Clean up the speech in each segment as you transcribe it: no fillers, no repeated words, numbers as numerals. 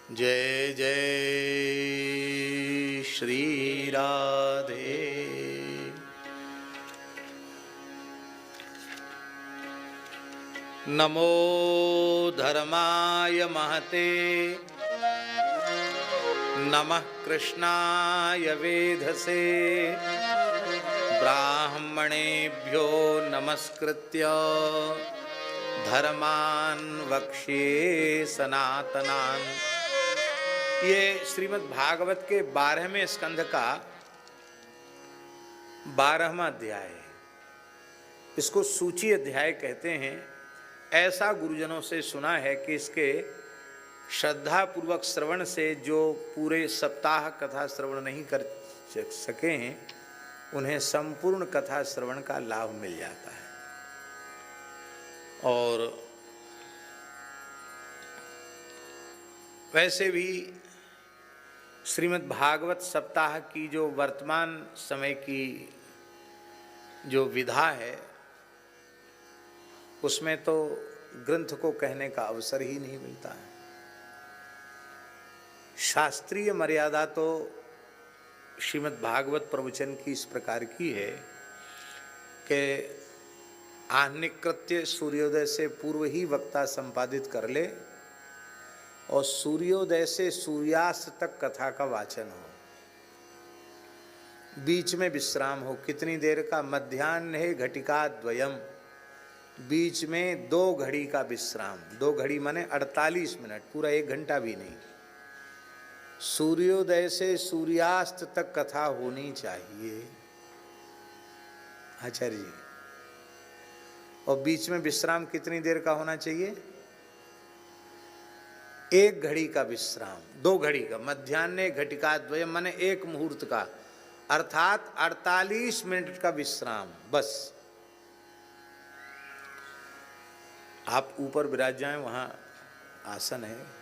जय जय श्री राधे। नमो धर्माय महते नमः कृष्णाय वेधसे ब्राह्मणेभ्यो नमस्कृत्य धर्मान् वक्ष्ये सनातनान्। ये श्रीमद् भागवत के 12वें स्कंध का 12वां अध्याय है। इसको सूची अध्याय कहते हैं। ऐसा गुरुजनों से सुना है कि इसके श्रद्धा पूर्वक श्रवण से जो पूरे सप्ताह कथा श्रवण नहीं कर सके हैं उन्हें संपूर्ण कथा श्रवण का लाभ मिल जाता है। और वैसे भी श्रीमद् भागवत सप्ताह की जो वर्तमान समय की जो विधा है उसमें तो ग्रंथ को कहने का अवसर ही नहीं मिलता है। शास्त्रीय मर्यादा तो श्रीमद् भागवत प्रवचन की इस प्रकार की है कि आहनिक कृत्य सूर्योदय से पूर्व ही वक्ता संपादित कर ले और सूर्योदय से सूर्यास्त तक कथा का वाचन हो, बीच में विश्राम हो। कितनी देर का? मध्याह्ने घटिका द्वयम, बीच में 2 घड़ी का विश्राम। 2 घड़ी माने 48 मिनट, पूरा 1 घंटा भी नहीं। सूर्योदय से सूर्यास्त तक कथा होनी चाहिए आचार्य जी। और बीच में विश्राम कितनी देर का होना चाहिए? 1 घड़ी का विश्राम, 2 घड़ी का। मध्याह्ने घटिका द्वयम माने 1 मुहूर्त का, अर्थात 48 मिनट का विश्राम बस। आप ऊपर विराज जाएं, वहाँ आसन है,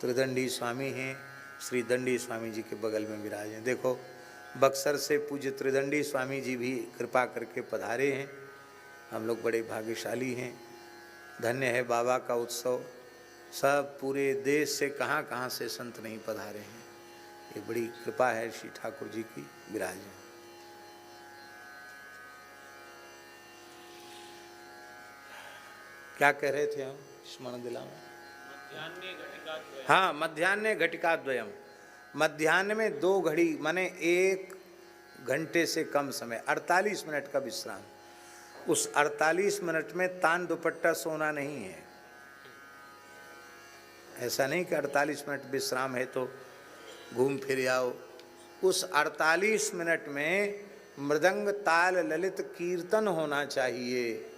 त्रिदंडी स्वामी हैं, श्री दंडी स्वामी जी के बगल में विराज हैं। देखो बक्सर से पूज्य त्रिदंडी स्वामी जी भी कृपा करके पधारे हैं। हम लोग बड़े भाग्यशाली हैं। धन्य है बाबा का उत्सव। सब पूरे देश से कहाँ कहाँ से संत नहीं पधारे हैं। ये बड़ी कृपा है श्री ठाकुर जी की। विराज हैं। क्या कह रहे थे हम? स्मरण दिलाओ। हाँ, मध्याह्ने घटिका द्वयम। मध्याह्न में 2 घड़ी माने 1 घंटे से कम समय, 48 मिनट का विश्राम। उस 48 मिनट में तान दुपट्टा सोना नहीं है। ऐसा नहीं कि 48 मिनट विश्राम है तो घूम फिर आओ। उस 48 मिनट में मृदंग ताल ललित कीर्तन होना चाहिए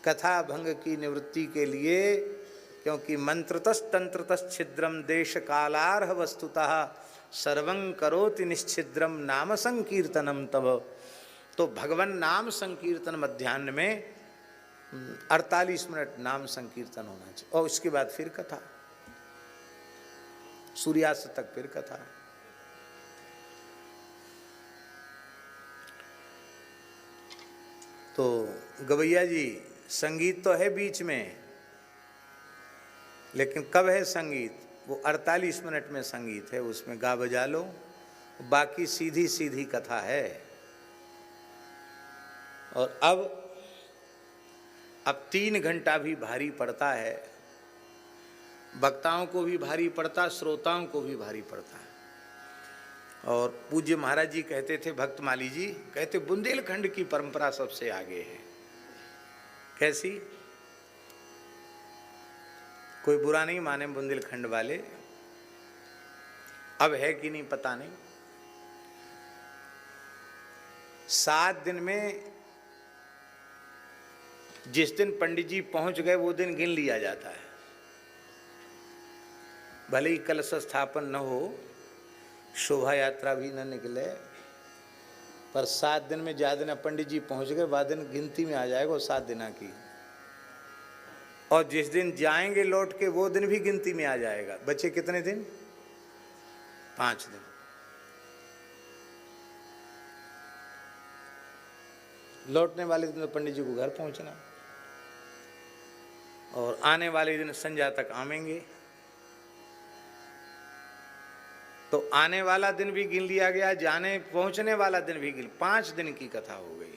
कथा भंग की निवृत्ति के लिए, क्योंकि मंत्रतस् तंत्रतस् छिद्रम देश कालार्ह वस्तुतः सर्वं करोति निश्छिद्रम नाम संकीर्तनम तब। तो भगवान नाम संकीर्तन मध्याह्न में 48 मिनट नाम संकीर्तन होना चाहिए। और उसके बाद फिर कथा, सूर्यास्त तक फिर कथा। तो गवैया जी, संगीत तो है बीच में, लेकिन कब है संगीत? वो 48 मिनट में संगीत है, उसमें गा बजा लो, बाकी सीधी सीधी कथा है। और अब 3 घंटा भी भारी पड़ता है। वक्ताओं को भी भारी पड़ता, श्रोताओं को भी भारी पड़ता है। और पूज्य महाराज जी कहते थे, भक्तमाली जी कहते, बुंदेलखंड की परंपरा सबसे आगे है। कैसी? कोई बुरा नहीं माने बुंदेलखंड वाले, अब है कि नहीं पता नहीं। 7 दिन में जिस दिन पंडित जी पहुंच गए वो दिन गिन लिया जाता है। भले ही कलश स्थापन न हो, शोभा यात्रा भी न निकले, पर 7 दिन में ज्यादा दिन पंडित जी पहुंच गए वह दिन गिनती में आ जाएगा 7 दिना की। और जिस दिन जाएंगे लौट के वो दिन भी गिनती में आ जाएगा। बचे कितने दिन? 5 दिन। लौटने वाले दिन तो पंडित जी को घर पहुंचना, और आने वाले दिन संध्या तक आवेंगे। तो आने वाला दिन भी गिन लिया गया, जाने पहुंचने वाला दिन भी गिन, 5 दिन की कथा हो गई।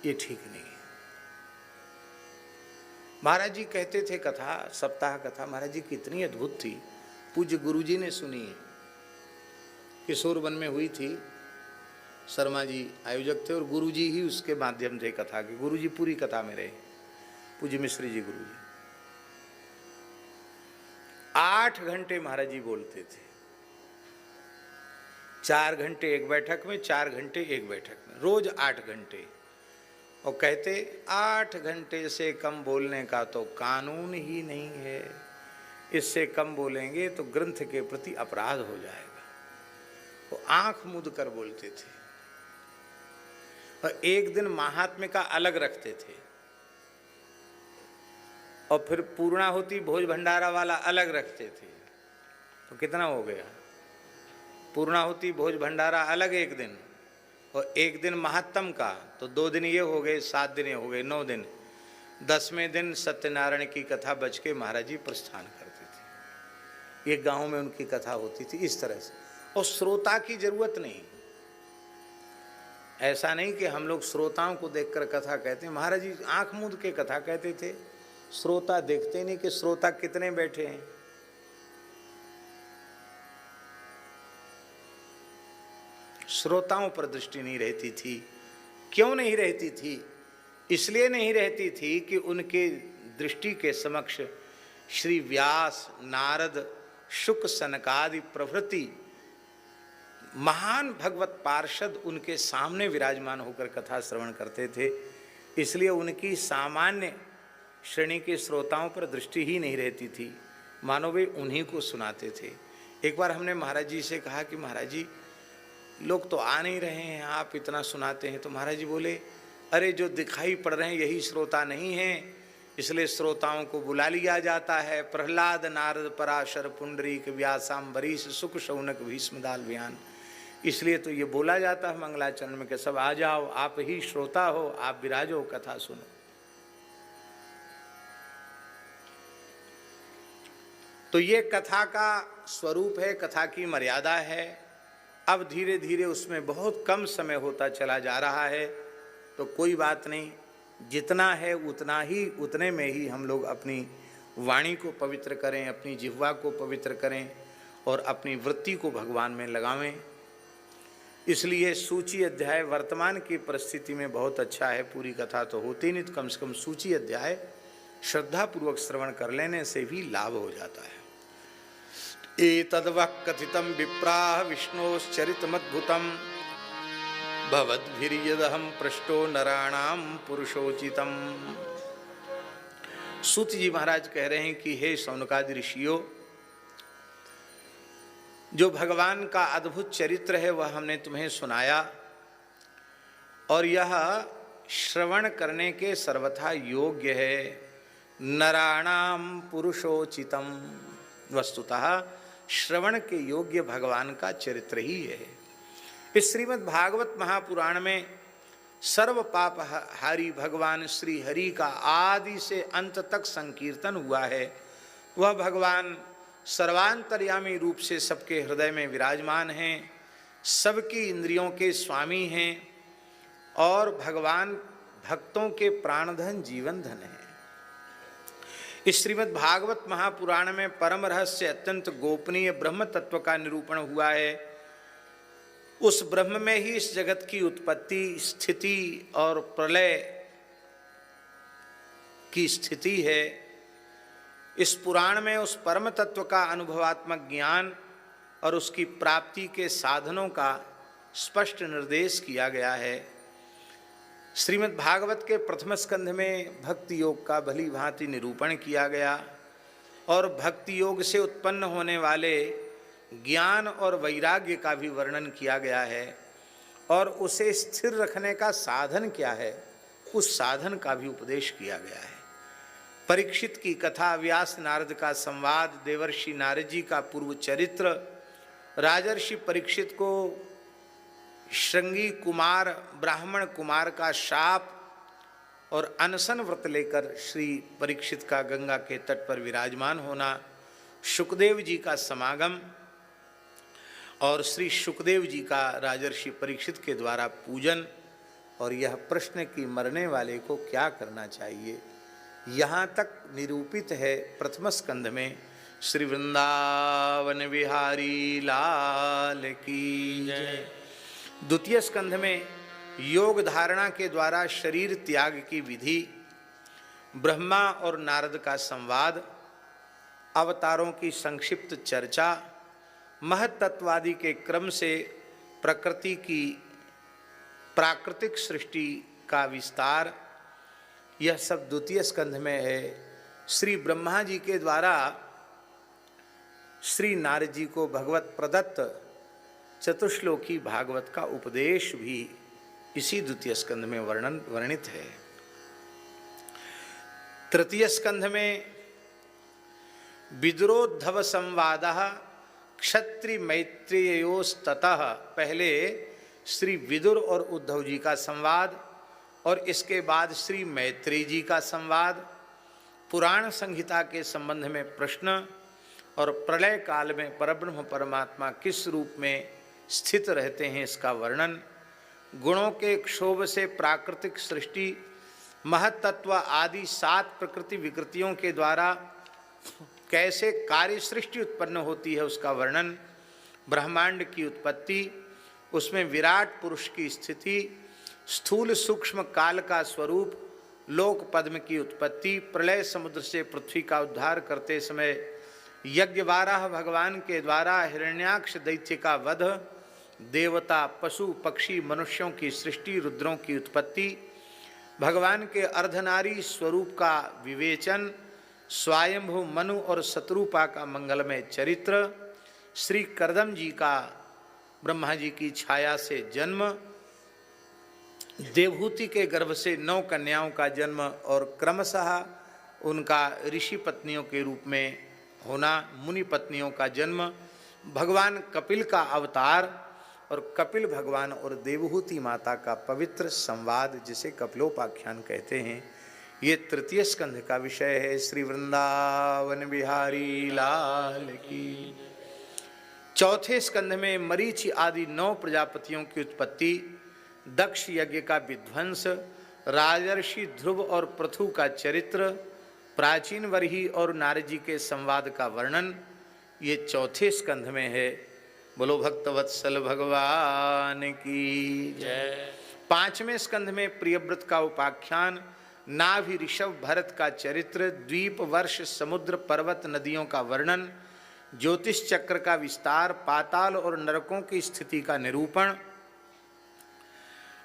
ये ठीक नहीं है। महाराज जी कहते थे कथा, सप्ताह कथा महाराज जी कितनी अद्भुत थी। पूज्य गुरुजी ने सुनी है, किशोर वन में हुई थी, शर्मा जी आयोजक थे और गुरुजी ही उसके माध्यम थे कथा के। गुरुजी पूरी कथा में रहे, पूज्य मिश्री जी गुरुजी। 8 घंटे महाराज जी बोलते थे, 4 घंटे एक बैठक में, 4 घंटे एक बैठक में, रोज 8 घंटे। और कहते 8 घंटे से कम बोलने का तो कानून ही नहीं है, इससे कम बोलेंगे तो ग्रंथ के प्रति अपराध हो जाएगा। वो आंख मूंद कर बोलते थे। और एक दिन महात्म्य का अलग रखते थे और फिर पूर्णाहुति भोज भंडारा वाला अलग रखते थे। तो कितना हो गया? पूर्णाहुति भोज भंडारा अलग एक दिन, और एक दिन महात्म का, तो 2 दिन ये हो गए, 7 दिन ये हो गए, 9 दिन। 10वें दिन सत्यनारायण की कथा बच के महाराज जी प्रस्थान करते थे। ये गांव में उनकी कथा होती थी इस तरह से। और श्रोता की जरूरत नहीं, ऐसा नहीं कि हम लोग श्रोताओं को देखकर कथा कहते हैं। महाराज जी आंख मूंद के कथा कहते थे, श्रोता देखते नहीं कि श्रोता कितने बैठे हैं। श्रोताओं पर दृष्टि नहीं रहती थी। क्यों नहीं रहती थी? इसलिए नहीं रहती थी कि उनके दृष्टि के समक्ष श्री व्यास, नारद, शुक, सनकादि प्रभृति महान भगवत पार्षद उनके सामने विराजमान होकर कथा श्रवण करते थे। इसलिए उनकी सामान्य श्रेणी के श्रोताओं पर दृष्टि ही नहीं रहती थी, मानो वे उन्हीं को सुनाते थे। एक बार हमने महाराज जी से कहा कि महाराज जी लोग तो आ नहीं रहे हैं, आप इतना सुनाते हैं। तो महाराज जी बोले, अरे जो दिखाई पड़ रहे हैं यही श्रोता नहीं हैं, इसलिए श्रोताओं को बुला लिया जाता है। प्रहलाद, नारद, पराशर, पुंडरीक, व्यासाम्बरीश, सुक, शौनक, भीष्म, दालव्यान, इसलिए तो ये बोला जाता है मंगलाचरण में कि सब आ जाओ, आप ही श्रोता हो, आप विराजो, कथा सुनो। तो ये कथा का स्वरूप है, कथा की मर्यादा है। अब धीरे धीरे उसमें बहुत कम समय होता चला जा रहा है, तो कोई बात नहीं, जितना है उतना ही, उतने में ही हम लोग अपनी वाणी को पवित्र करें, अपनी जिह्वा को पवित्र करें और अपनी वृत्ति को भगवान में लगावें। इसलिए सूची अध्याय वर्तमान की परिस्थिति में बहुत अच्छा है। पूरी कथा तो होती नहीं, तो कम से कम सूची अध्याय श्रद्धापूर्वक श्रवण कर लेने से भी लाभ हो जाता है। एतद्वः कथितं विप्राः विष्णोश्चरितमद्भुतं भवद्भिर्यदहं पृष्टो नराणां पुरुषोचितम्। सूत जी महाराज कह रहे हैं कि हे शौनकादि ऋषियों, जो भगवान का अद्भुत चरित्र है वह हमने तुम्हें सुनाया, और यह श्रवण करने के सर्वथा योग्य है। नराणाम पुरुषोचितम, वस्तुतः श्रवण के योग्य भगवान का चरित्र ही है। इस श्रीमद् भागवत महापुराण में सर्व पाप हारी भगवान श्री हरि का आदि से अंत तक संकीर्तन हुआ है। वह भगवान सर्वांतर्यामी रूप से सबके हृदय में विराजमान हैं, सबकी इंद्रियों के स्वामी हैं, और भगवान भक्तों के प्राणधन जीवन धन है। इस श्रीमद् भागवत महापुराण में परम रहस्य अत्यंत गोपनीय ब्रह्म तत्व का निरूपण हुआ है। उस ब्रह्म में ही इस जगत की उत्पत्ति, स्थिति और प्रलय की स्थिति है। इस पुराण में उस परम तत्व का अनुभवात्मक ज्ञान और उसकी प्राप्ति के साधनों का स्पष्ट निर्देश किया गया है। श्रीमद् भागवत के प्रथम स्कंध में भक्ति योग का भली भांति निरूपण किया गया, और भक्ति योग से उत्पन्न होने वाले ज्ञान और वैराग्य का भी वर्णन किया गया है, और उसे स्थिर रखने का साधन क्या है उस साधन का भी उपदेश किया गया है। परीक्षित की कथा, व्यास नारद का संवाद, देवर्षि नारद जी का पूर्व चरित्र, राजर्षि परीक्षित को श्रृंगी कुमार ब्राह्मण कुमार का शाप और अनशन व्रत लेकर श्री परीक्षित का गंगा के तट पर विराजमान होना, शुकदेव जी का समागम और श्री शुकदेव जी का राजर्षि परीक्षित के द्वारा पूजन, और यह प्रश्न कि मरने वाले को क्या करना चाहिए, यहाँ तक निरूपित है प्रथम स्कंध में। श्री वृंदावन बिहारी लाल की जय। द्वितीय स्कंध में योग धारणा के द्वारा शरीर त्याग की विधि, ब्रह्मा और नारद का संवाद, अवतारों की संक्षिप्त चर्चा, महत्त्ववादी के क्रम से प्रकृति की प्राकृतिक सृष्टि का विस्तार, यह सब द्वितीय स्कंध में है। श्री ब्रह्मा जी के द्वारा श्री नारद जी को भगवत प्रदत्त चतुश्लोकी भागवत का उपदेश भी इसी द्वितीय स्कंध में वर्णित है। तृतीय स्कंध में विदुरोद्धव संवाद क्षत्रि मैत्रेयोस्ततः, पहले श्री विदुर और उद्धव जी का संवाद और इसके बाद श्री मैत्रेय जी का संवाद, पुराण संहिता के संबंध में प्रश्न और प्रलय काल में परब्रह्म परमात्मा किस रूप में स्थित रहते हैं इसका वर्णन, गुणों के क्षोभ से प्राकृतिक सृष्टि, महत्त्व आदि 7 प्रकृति विकृतियों के द्वारा कैसे कार्य सृष्टि उत्पन्न होती है उसका वर्णन, ब्रह्मांड की उत्पत्ति, उसमें विराट पुरुष की स्थिति, स्थूल सूक्ष्म काल का स्वरूप, लोक पद्म की उत्पत्ति, प्रलय समुद्र से पृथ्वी का उद्धार करते समय यज्ञवाराह भगवान के द्वारा हिरण्याक्ष दैत्य का वध, देवता पशु पक्षी मनुष्यों की सृष्टि, रुद्रों की उत्पत्ति, भगवान के अर्धनारी स्वरूप का विवेचन, स्वयंभू मनु और शत्रुपा का मंगलमय चरित्र, श्री करदम जी का ब्रह्मा जी की छाया से जन्म, देवहूति के गर्भ से 9 कन्याओं का जन्म और क्रमशः उनका ऋषि पत्नियों के रूप में होना, मुनि पत्नियों का जन्म, भगवान कपिल का अवतार और कपिल भगवान और देवहूति माता का पवित्र संवाद जिसे कपिलोपाख्यान कहते हैं, ये तृतीय स्कंध का विषय है। श्री वृंदावन बिहारी लाल की। चौथे स्कंध में मरीचि आदि 9 प्रजापतियों की उत्पत्ति, दक्ष यज्ञ का विध्वंस, राजर्षि ध्रुव और पृथु का चरित्र, प्राचीन वरही और नारद जी के संवाद का वर्णन, ये चौथे स्कंध में है। बोलो भक्तवत्सल भगवान की जय। 5वें स्कंध में प्रियव्रत का उपाख्यान, नाभि ऋषभ भरत का चरित्र, द्वीप वर्ष समुद्र पर्वत नदियों का वर्णन, ज्योतिष चक्र का विस्तार, पाताल और नरकों की स्थिति का निरूपण,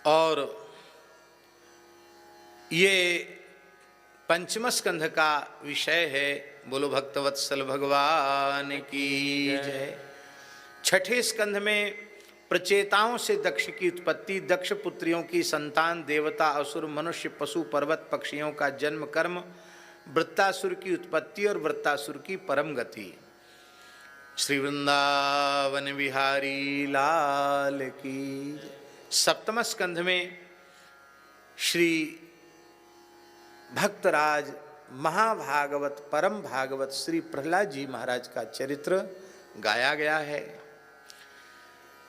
और ये 5वें स्कंध का विषय है। बोलो भक्तवत्सल भगवान की जय। 6ठे स्कंध में प्रचेताओं से दक्ष की उत्पत्ति, दक्ष पुत्रियों की संतान, देवता असुर मनुष्य पशु पर्वत पक्षियों का जन्म कर्म, वृत्तासुर की उत्पत्ति और वृत्तासुर की परम गति। श्री वृंदावन बिहारी लाल की। 7वें स्कंध में श्री भक्तराज महाभागवत परम भागवत श्री प्रहलाद जी महाराज का चरित्र गाया गया है।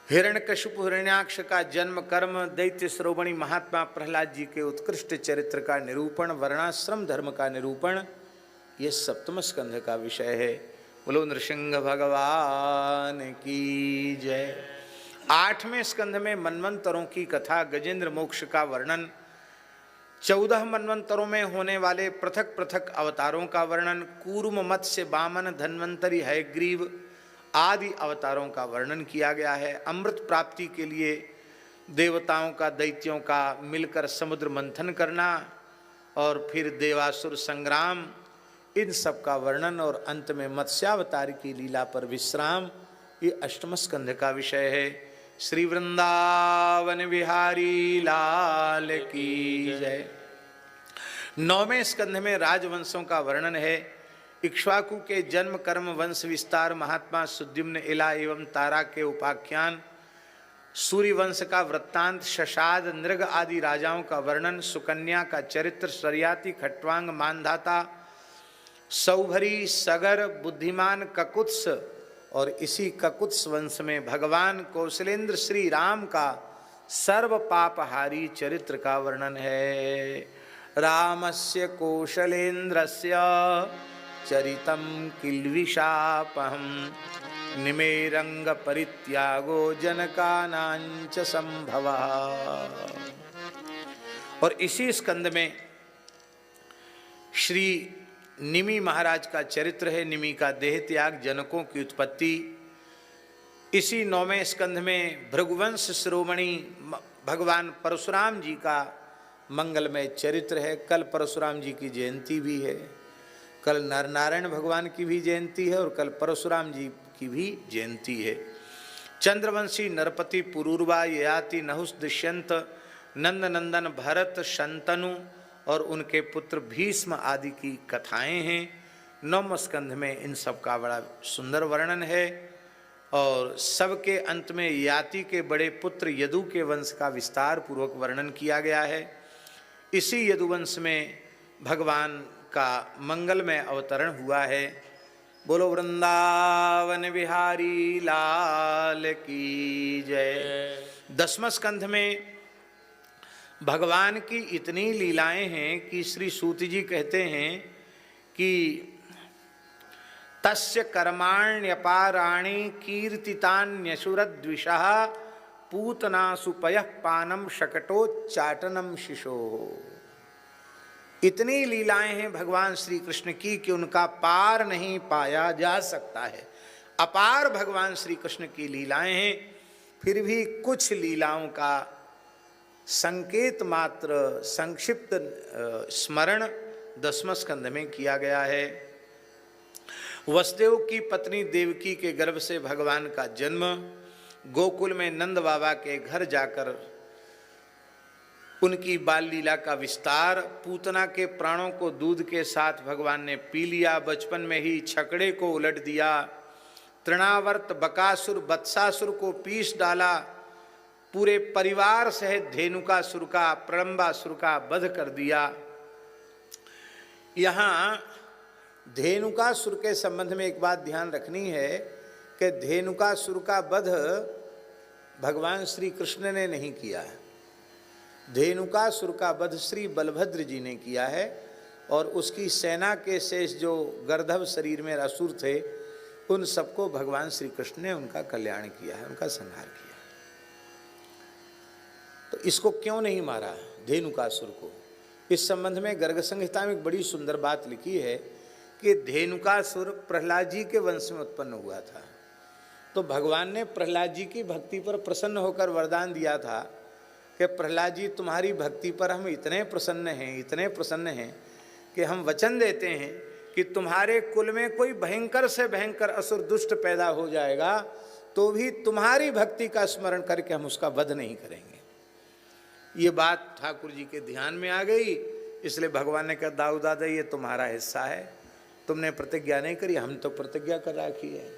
हिरण्यकशिपु हिरण्याक्ष का जन्म कर्म, दैत्य श्रोमणी महात्मा प्रहलाद जी के उत्कृष्ट चरित्र का निरूपण, वर्णाश्रम धर्म का निरूपण, ये 7वें स्कंध का विषय है। बोलो नृसिंह भगवान की जय। 8वें स्कंध में मनवंतरों की कथा, गजेंद्र मोक्ष का वर्णन, 14 मनवंतरों में होने वाले पृथक पृथक अवतारों का वर्णन, कूर्म मत्स्य वामन धन्वंतरी हयग्रीव आदि अवतारों का वर्णन किया गया है। अमृत प्राप्ति के लिए देवताओं का दैत्यों का मिलकर समुद्र मंथन करना और फिर देवासुर संग्राम, इन सब का वर्णन, और अंत में मत्स्यावतार की लीला पर विश्राम, ये 8वें स्कंध का विषय है। श्री वृंदावन बिहारी लाल की जय। 9वें स्कंध में राजवंशों का वर्णन है। इक्ष्वाकु के जन्म कर्म वंश विस्तार, महात्मा सुद्युम्न इला एवं तारा के उपाख्यान, सूर्यवंश का वृत्तांत, शशाद, नृग आदि राजाओं का वर्णन, सुकन्या का चरित्र, शर्याती, खट्वांग, मानधाता, सौभरी, सगर, बुद्धिमान, ककुत्स, और इसी ककुत्स वंश में भगवान कौशलेंद्र श्री राम का सर्व पापहारी चरित्र का वर्णन है। रामस्य कौशलेन्द्रस्य चरितं किल्बिषापहं निमेरंग परित्यागो जनकानांच संभवः। और इसी स्कंद में श्री निमि महाराज का चरित्र है, निमि का देह त्याग, जनकों की उत्पत्ति। इसी 9वें स्कंध में भृगुवंश शिरोमणि भगवान परशुराम जी का मंगलमय चरित्र है। कल परशुराम जी की जयंती भी है, कल नरनारायण भगवान की भी जयंती है और कल परशुराम जी की भी जयंती है। चंद्रवंशी नरपति पुरूरवा, ययाति, नहुष, दुष्यंत, नंद नंदन, भरत, शंतनु और उनके पुत्र भीष्म आदि की कथाएं हैं। 9वें स्कंध में इन सब का बड़ा सुंदर वर्णन है और सबके अंत में याति के बड़े पुत्र यदु के वंश का विस्तार पूर्वक वर्णन किया गया है। इसी यदुवंश में भगवान का मंगलमय अवतरण हुआ है। बोलो वृंदावन बिहारी लाल की जय। 10वें स्कंध में भगवान की इतनी लीलाएं हैं कि श्री सूत जी कहते हैं कि तस्य कर्माण्यपाराणि कीर्तितान्यसुरद्विषः पूतना सुपयः पानम शकटोच्चाटनम शिशो। इतनी लीलाएं हैं भगवान श्री कृष्ण की कि उनका पार नहीं पाया जा सकता है। अपार भगवान श्री कृष्ण की लीलाएं हैं। फिर भी कुछ लीलाओं का संकेत मात्र संक्षिप्त स्मरण 10वें स्कंध में किया गया है। वसुदेव की पत्नी देवकी के गर्भ से भगवान का जन्म, गोकुल में नंद बाबा के घर जाकर उनकी बाल लीला का विस्तार, पूतना के प्राणों को दूध के साथ भगवान ने पी लिया, बचपन में ही छकड़े को उलट दिया, तृणावर्त, बकासुर, बत्सासुर को पीस डाला, पूरे परिवार सहित धेनुकासुर का, प्रलंबासुर का वध कर दिया। यहाँ धेनुकासुर के संबंध में एक बात ध्यान रखनी है कि धेनुकासुर का वध भगवान श्री कृष्ण ने नहीं किया है। धेनुकासुर का वध श्री बलभद्र जी ने किया है और उसकी सेना के शेष जो गर्दभ शरीर में असुर थे उन सबको भगवान श्री कृष्ण ने उनका कल्याण किया है, उनका संहार किया। तो इसको क्यों नहीं मारा धेनुकासुर को? इस संबंध में गर्ग संहिता में एक बड़ी सुंदर बात लिखी है कि धेनुकासुर प्रहलाद जी के वंश में उत्पन्न हुआ था। तो भगवान ने प्रहलाद जी की भक्ति पर प्रसन्न होकर वरदान दिया था कि प्रहलाद जी तुम्हारी भक्ति पर हम इतने प्रसन्न हैं कि हम वचन देते हैं कि तुम्हारे कुल में कोई भयंकर से भयंकर असुर दुष्ट पैदा हो जाएगा तो भी तुम्हारी भक्ति का स्मरण करके हम उसका वध नहीं करेंगे। ये बात ठाकुर जी के ध्यान में आ गई, इसलिए भगवान ने कहा दाऊ दादा ये तुम्हारा हिस्सा है, तुमने प्रतिज्ञा नहीं करी, हम तो प्रतिज्ञा कर रखी है।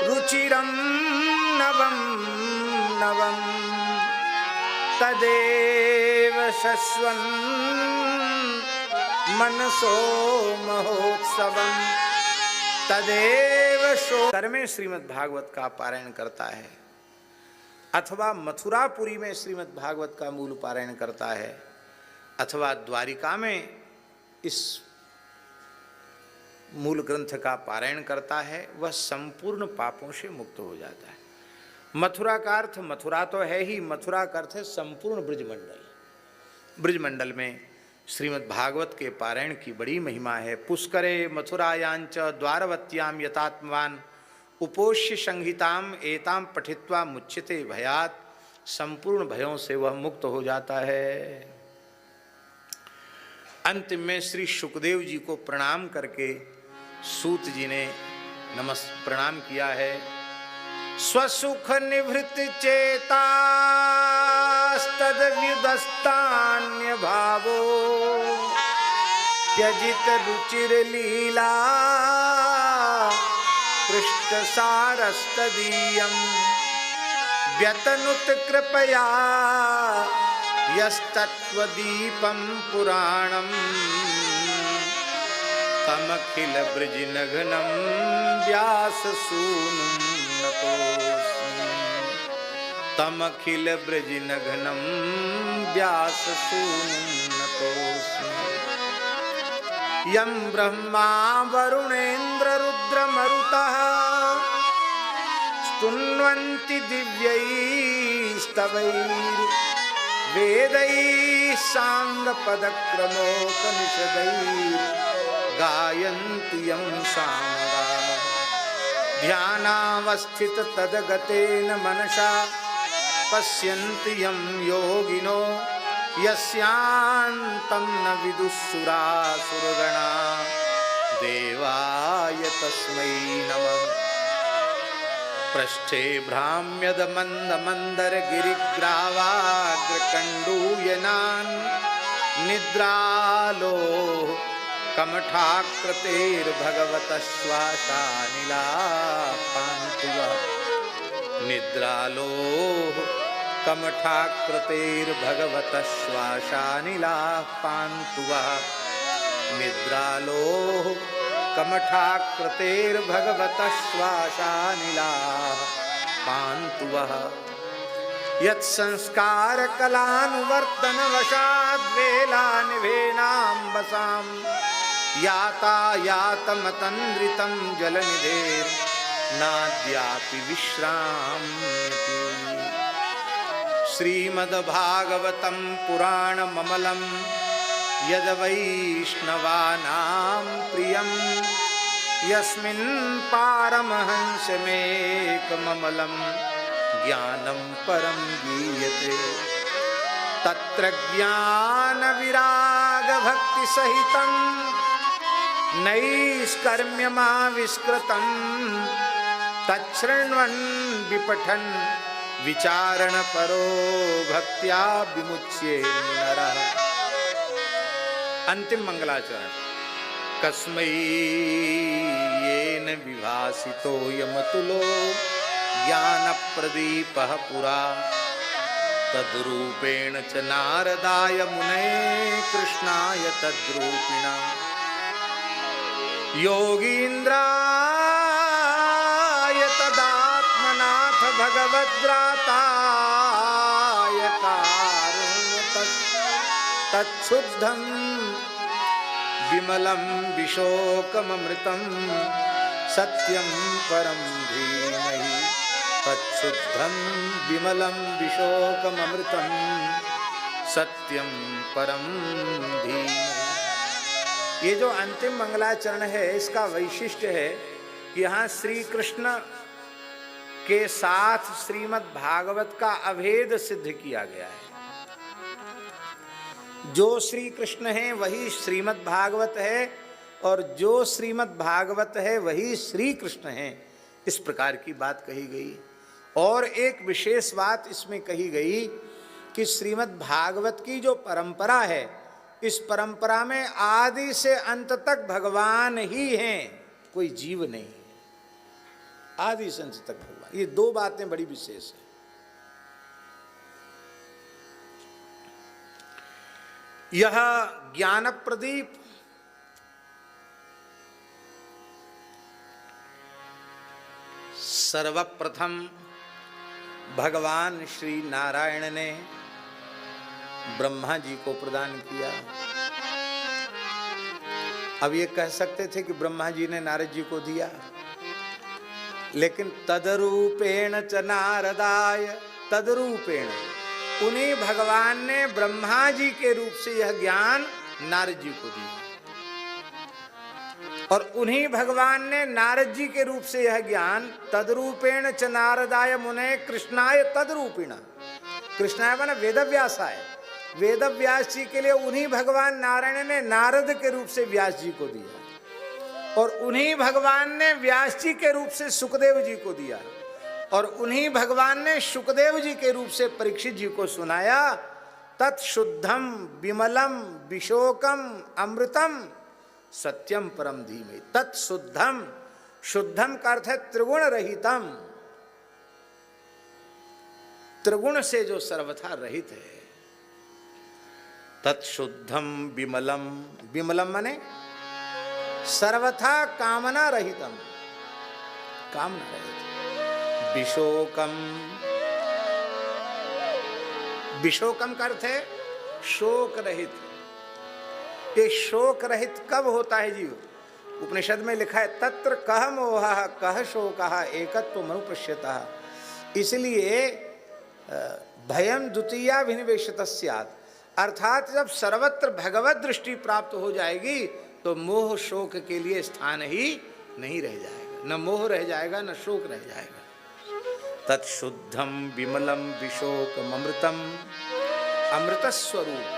रुचिरम नवम नवम तदेव शश्वन् मनसो महोत्सवम तदेव शो। में श्रीमद् भागवत का पारायण करता है अथवा मथुरापुरी में श्रीमद् भागवत का मूल पारायण करता है अथवा द्वारिका में इस मूल ग्रंथ का पारायण करता है, वह संपूर्ण पापों से मुक्त हो जाता है। मथुरा का अर्थ मथुरा तो है ही, मथुरा का अर्थ है संपूर्ण ब्रजमंडल। ब्रजमंडल में श्रीमद् भागवत के पारायण की बड़ी महिमा है। पुष्करे मथुरायांच द्वारवत्याम यतात्मवान उपोष्य संहिताम एताम पठित्वा मुच्यते भयात। संपूर्ण भयों से वह मुक्त हो जाता है। अंतिम में श्री सुखदेव जी को प्रणाम करके सूत जी ने प्रणाम किया है। स्वसुख निवृत्त चेता तद्व्युदस्तान्य भावो त्यजित रुचिर लीला पृष्ठसारस्तदीयं व्यतनुत कृपया यस्तत्त्वदीपं पुराणं तमखिल ब्रजनघनं व्याससूनुं नतोऽस्मि तमखिल ब्रजनघनं व्याससूनुं नतोऽस्मि यं ब्रह्मा वरुणेन्द्र रुद्रमरुतः स्तुन्वन्ति दिव्यैस्तवैः वेदैः साङ्गपदक्रमोपनिषदैः गायन्ति यं सामगाः ध्यानावस्थिततद्गतेन मनसा पश्यन्ति यं योगिनो यस्यान्तं न विदुःसुरासुरगणा देवाय तस्मै नमः पृष्ठे भ्राम्यदमन्दमन्दरगिरिग्रावाग्रकण्डूयनान् निद्रालोः कमठाकृतेर्भगवतः श्वासानिलाः पान्तु वः निद्रालोः कमठाकृतेर्भगवतः श्वासानिलाः पान्तु वः निद्रालोः कमठाकृतेर्भगवतः श्वासानिलाः पान्तु वः यत्संस्कारकलानुवर्तनवशाद्वेलानिभेनाम्बसां यातायातमतन्द्रितं जलनिधेर्नाद्यापि विश्राम्यति श्रीमद्भागवतं पुराणममलं यद्वैष्णवानां प्रियं यस्मिन् पारमहंसमेकममलं ज्ञानं परं गीयते तत्र ज्ञानविरागभक्तिसहितं नैष्कर्म्यमाविष्कृतं तच्छृण्वन् विपठन् विचारणपरो भक्त्या विमुच्ये नरः। अंतिम मंगलाचरण। कस्मै येन विभासितोऽयमतुलो ज्ञानप्रदीपः पुरा तद्रूपेण च नारदाय मुनये कृष्णाय तद्रूपिणा योगीन्द्राय तदात्मनाथ भगवद्राताय तच्छुद्धं विमलं विशोकममृतं सत्यं परं धीमहि तच्छुद्धं विमलं विशोकममृतं सत्यं परम धीमहि। ये जो अंतिम मंगलाचरण है इसका वैशिष्ट्य है कि यहाँ श्री कृष्ण के साथ श्रीमद् भागवत का अभेद सिद्ध किया गया है। जो श्री कृष्ण है वही श्रीमद् भागवत है और जो श्रीमद् भागवत है वही श्री कृष्ण है, इस प्रकार की बात कही गई। और एक विशेष बात इसमें कही गई कि श्रीमद् भागवत की जो परंपरा है, इस परंपरा में आदि से अंत तक भगवान ही हैं, कोई जीव नहीं। आदि से अंत तक भगवान, ये दो बातें बड़ी विशेष है। यह ज्ञान प्रदीप सर्वप्रथम भगवान श्री नारायण ने ब्रह्मा जी को प्रदान किया। अब ये कह सकते थे कि ब्रह्मा जी ने नारद जी को दिया, लेकिन तदरूपेण च नारदाय, तदरूपेण उन्हीं भगवान ने ब्रह्मा जी के रूप से यह ज्ञान नारद जी को दिया और उन्हीं भगवान ने नारद जी के रूप से यह ज्ञान तदरूपेण च नारदाय मुने कृष्णाय तदरूपिणा, कृष्णाय माने वेदव्यासाय, वेदव्यास जी के लिए उन्हीं भगवान नारायण ने नारद के रूप से व्यास जी को दिया और उन्हीं भगवान ने व्यास जी के रूप से सुखदेव जी को दिया और उन्हीं भगवान ने सुखदेव जी के रूप से परीक्षित जी को सुनाया। तत्शुद्धम विमलम विशोकम अमृतम सत्यम परम धीमहि। तत्शुद्धम शुद्धम का अर्थ है त्रिगुण रहितम, त्रिगुण से जो सर्वथा रहित है। तत्शुद्धम विमलम, विमलम माने सर्वथा कामना रहितम, कामना रहित। विशोकम, विशोकम का अर्थ है शोक रहित। ये शोक रहित कब होता है जीव? उपनिषद में लिखा है तत्र कह मोहः कह शोकः एकत्व मनुपश्यतः। इसलिए भयम द्वितीया विनिवेशित स्यात्, अर्थात जब सर्वत्र भगवत दृष्टि प्राप्त हो जाएगी तो मोह शोक के लिए स्थान ही नहीं रह जाएगा, न मोह रह जाएगा न शोक रह जाएगा। तत्शुद्धम विमलम विशोकम अमृतम, अमृत स्वरूप।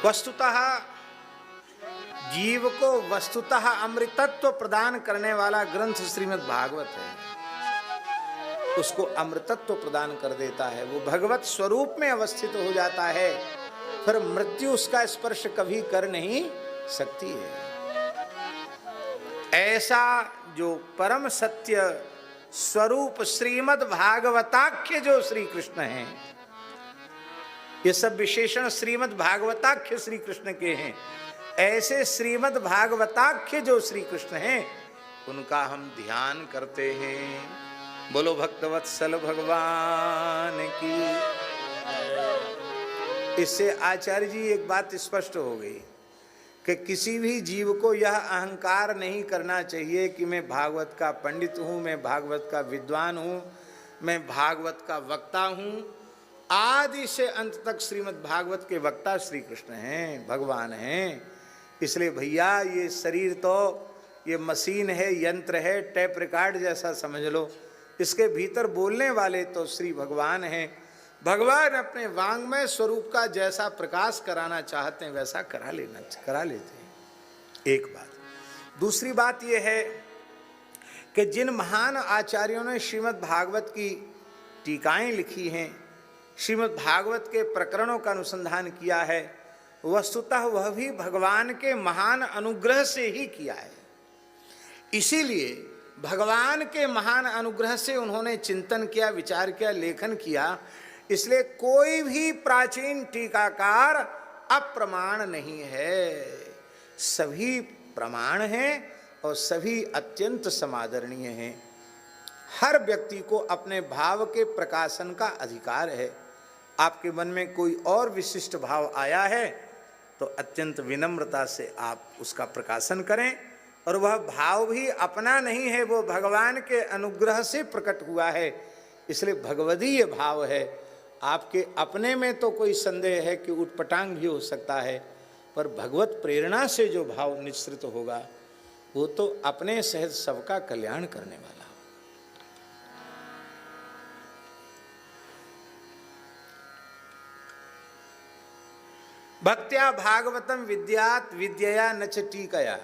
वस्तुतः जीव को वस्तुतः अमृतत्व प्रदान करने वाला ग्रंथ श्रीमद् भागवत है, उसको अमृतत्व प्रदान कर देता है। वो भगवत स्वरूप में अवस्थित हो जाता है, फिर मृत्यु उसका स्पर्श कभी कर नहीं सकती है। ऐसा जो परम सत्य स्वरूप श्रीमद् भागवताख्य जो श्री कृष्ण हैं, ये सब विशेषण श्रीमद् भागवताख्य श्री कृष्ण के हैं। ऐसे श्रीमद् भागवताख्य जो श्री कृष्ण हैं उनका हम ध्यान करते हैं। बोलो भक्तवत्सल भगवान की। इससे आचार्य जी एक बात स्पष्ट हो गई कि किसी भी जीव को यह अहंकार नहीं करना चाहिए कि मैं भागवत का पंडित हूँ, मैं भागवत का विद्वान हूँ, मैं भागवत का वक्ता हूँ। आदि से अंत तक श्रीमद् भागवत के वक्ता श्री कृष्ण हैं, भगवान हैं। इसलिए भैया ये शरीर तो ये मशीन है, यंत्र है, टेप रिकॉर्ड जैसा समझ लो। इसके भीतर बोलने वाले तो श्री भगवान हैं। भगवान अपने वांग्मय स्वरूप का जैसा प्रकाश कराना चाहते हैं वैसा करा लेते हैं। एक बात। दूसरी बात यह है कि जिन महान आचार्यों ने श्रीमद् भागवत की टीकाएं लिखी हैं, श्रीमद् भागवत के प्रकरणों का अनुसंधान किया है, वस्तुतः वह भी भगवान के महान अनुग्रह से ही किया है। इसीलिए भगवान के महान अनुग्रह से उन्होंने चिंतन किया, विचार किया, लेखन किया। इसलिए कोई भी प्राचीन टीकाकार अप्रमाण नहीं है, सभी प्रमाण हैं और सभी अत्यंत समादरणीय हैं। हर व्यक्ति को अपने भाव के प्रकाशन का अधिकार है। आपके मन में कोई और विशिष्ट भाव आया है तो अत्यंत विनम्रता से आप उसका प्रकाशन करें, और वह भाव भी अपना नहीं है, वो भगवान के अनुग्रह से प्रकट हुआ है, इसलिए भगवदीय भाव है। आपके अपने में तो कोई संदेह है कि उटपटांग भी हो सकता है, पर भगवत प्रेरणा से जो भाव निश्चित होगा वो तो अपने सहित सबका कल्याण करने वाला। भक्त्या भागवतम विद्यात विद्यया न च टीकया।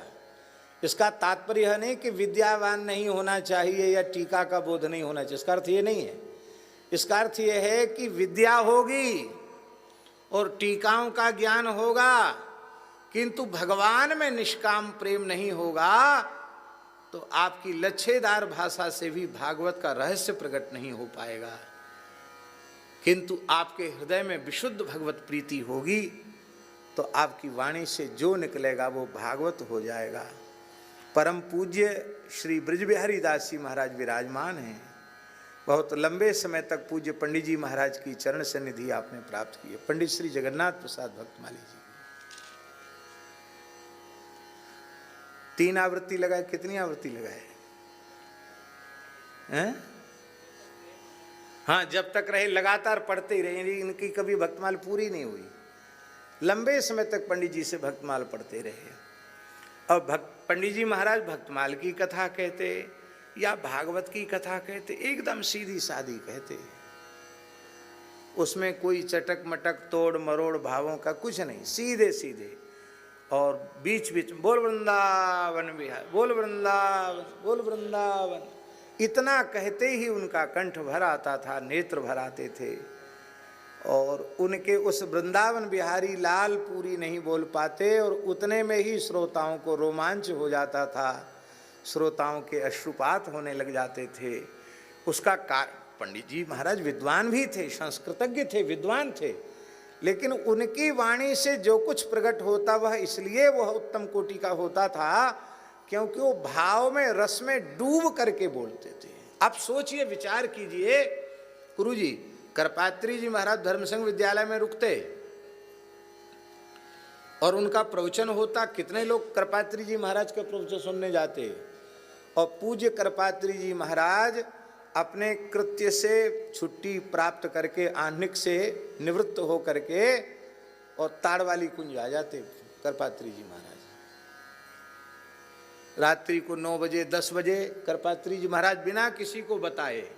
इसका तात्पर्य यह नहीं कि विद्यावान नहीं होना चाहिए या टीका का बोध नहीं होना चाहिए, इसका अर्थ ये नहीं है। इसका अर्थ यह है कि विद्या होगी और टीकाओं का ज्ञान होगा, किंतु भगवान में निष्काम प्रेम नहीं होगा तो आपकी लच्छेदार भाषा से भी भागवत का रहस्य प्रकट नहीं हो पाएगा। किंतु आपके हृदय में विशुद्ध भगवत प्रीति होगी तो आपकी वाणी से जो निकलेगा वो भागवत हो जाएगा। परम पूज्य श्री ब्रजबिहारी दास जी महाराज विराजमान हैं। बहुत लंबे समय तक पूज्य पंडित जी महाराज की चरण सन्निधि आपने प्राप्त की है। पंडित श्री जगन्नाथ प्रसाद भक्तमाली जी 3 आवृत्ति लगाए, कितनी आवृत्ति लगाए हैं? हाँ, जब तक रहे लगातार पढ़ते ही रहे, इनकी कभी भक्तमाल पूरी नहीं हुई। लंबे समय तक पंडित जी से भक्तमाल पढ़ते रहे। और पंडित जी महाराज भक्तमाल की कथा कहते या भागवत की कथा कहते, एकदम सीधी सादी कहते, उसमें कोई चटक मटक तोड़ मरोड़ भावों का कुछ नहीं, सीधे सीधे। और बीच बीच में बोल वृंदावन विहार, बोल वृंदावन, बोल वृंदावन, इतना कहते ही उनका कंठ भर आता था, नेत्र भर आते थे। और उनके उस वृंदावन बिहारी लाल पूरी नहीं बोल पाते और उतने में ही श्रोताओं को रोमांच हो जाता था, श्रोताओं के अश्रुपात होने लग जाते थे। उसका पंडित जी महाराज विद्वान भी थे, संस्कृतज्ञ थे, विद्वान थे, लेकिन उनकी वाणी से जो कुछ प्रकट होता वह इसलिए वह उत्तम कोटि का होता था क्योंकि वो भाव में, रस में डूब करके बोलते थे। आप सोचिए, विचार कीजिए, गुरु जी करपात्री जी महाराज धर्मसंघ विद्यालय में रुकते और उनका प्रवचन होता, कितने लोग करपात्री जी महाराज का प्रवचन सुनने जाते। और पूज्य करपात्री जी महाराज अपने कृत्य से छुट्टी प्राप्त करके, आहनिक से निवृत्त हो करके और ताड़वाली कुंज आ जाते करपात्री जी महाराज। रात्रि को 9 बजे 10 बजे करपात्री जी महाराज बिना किसी को बताए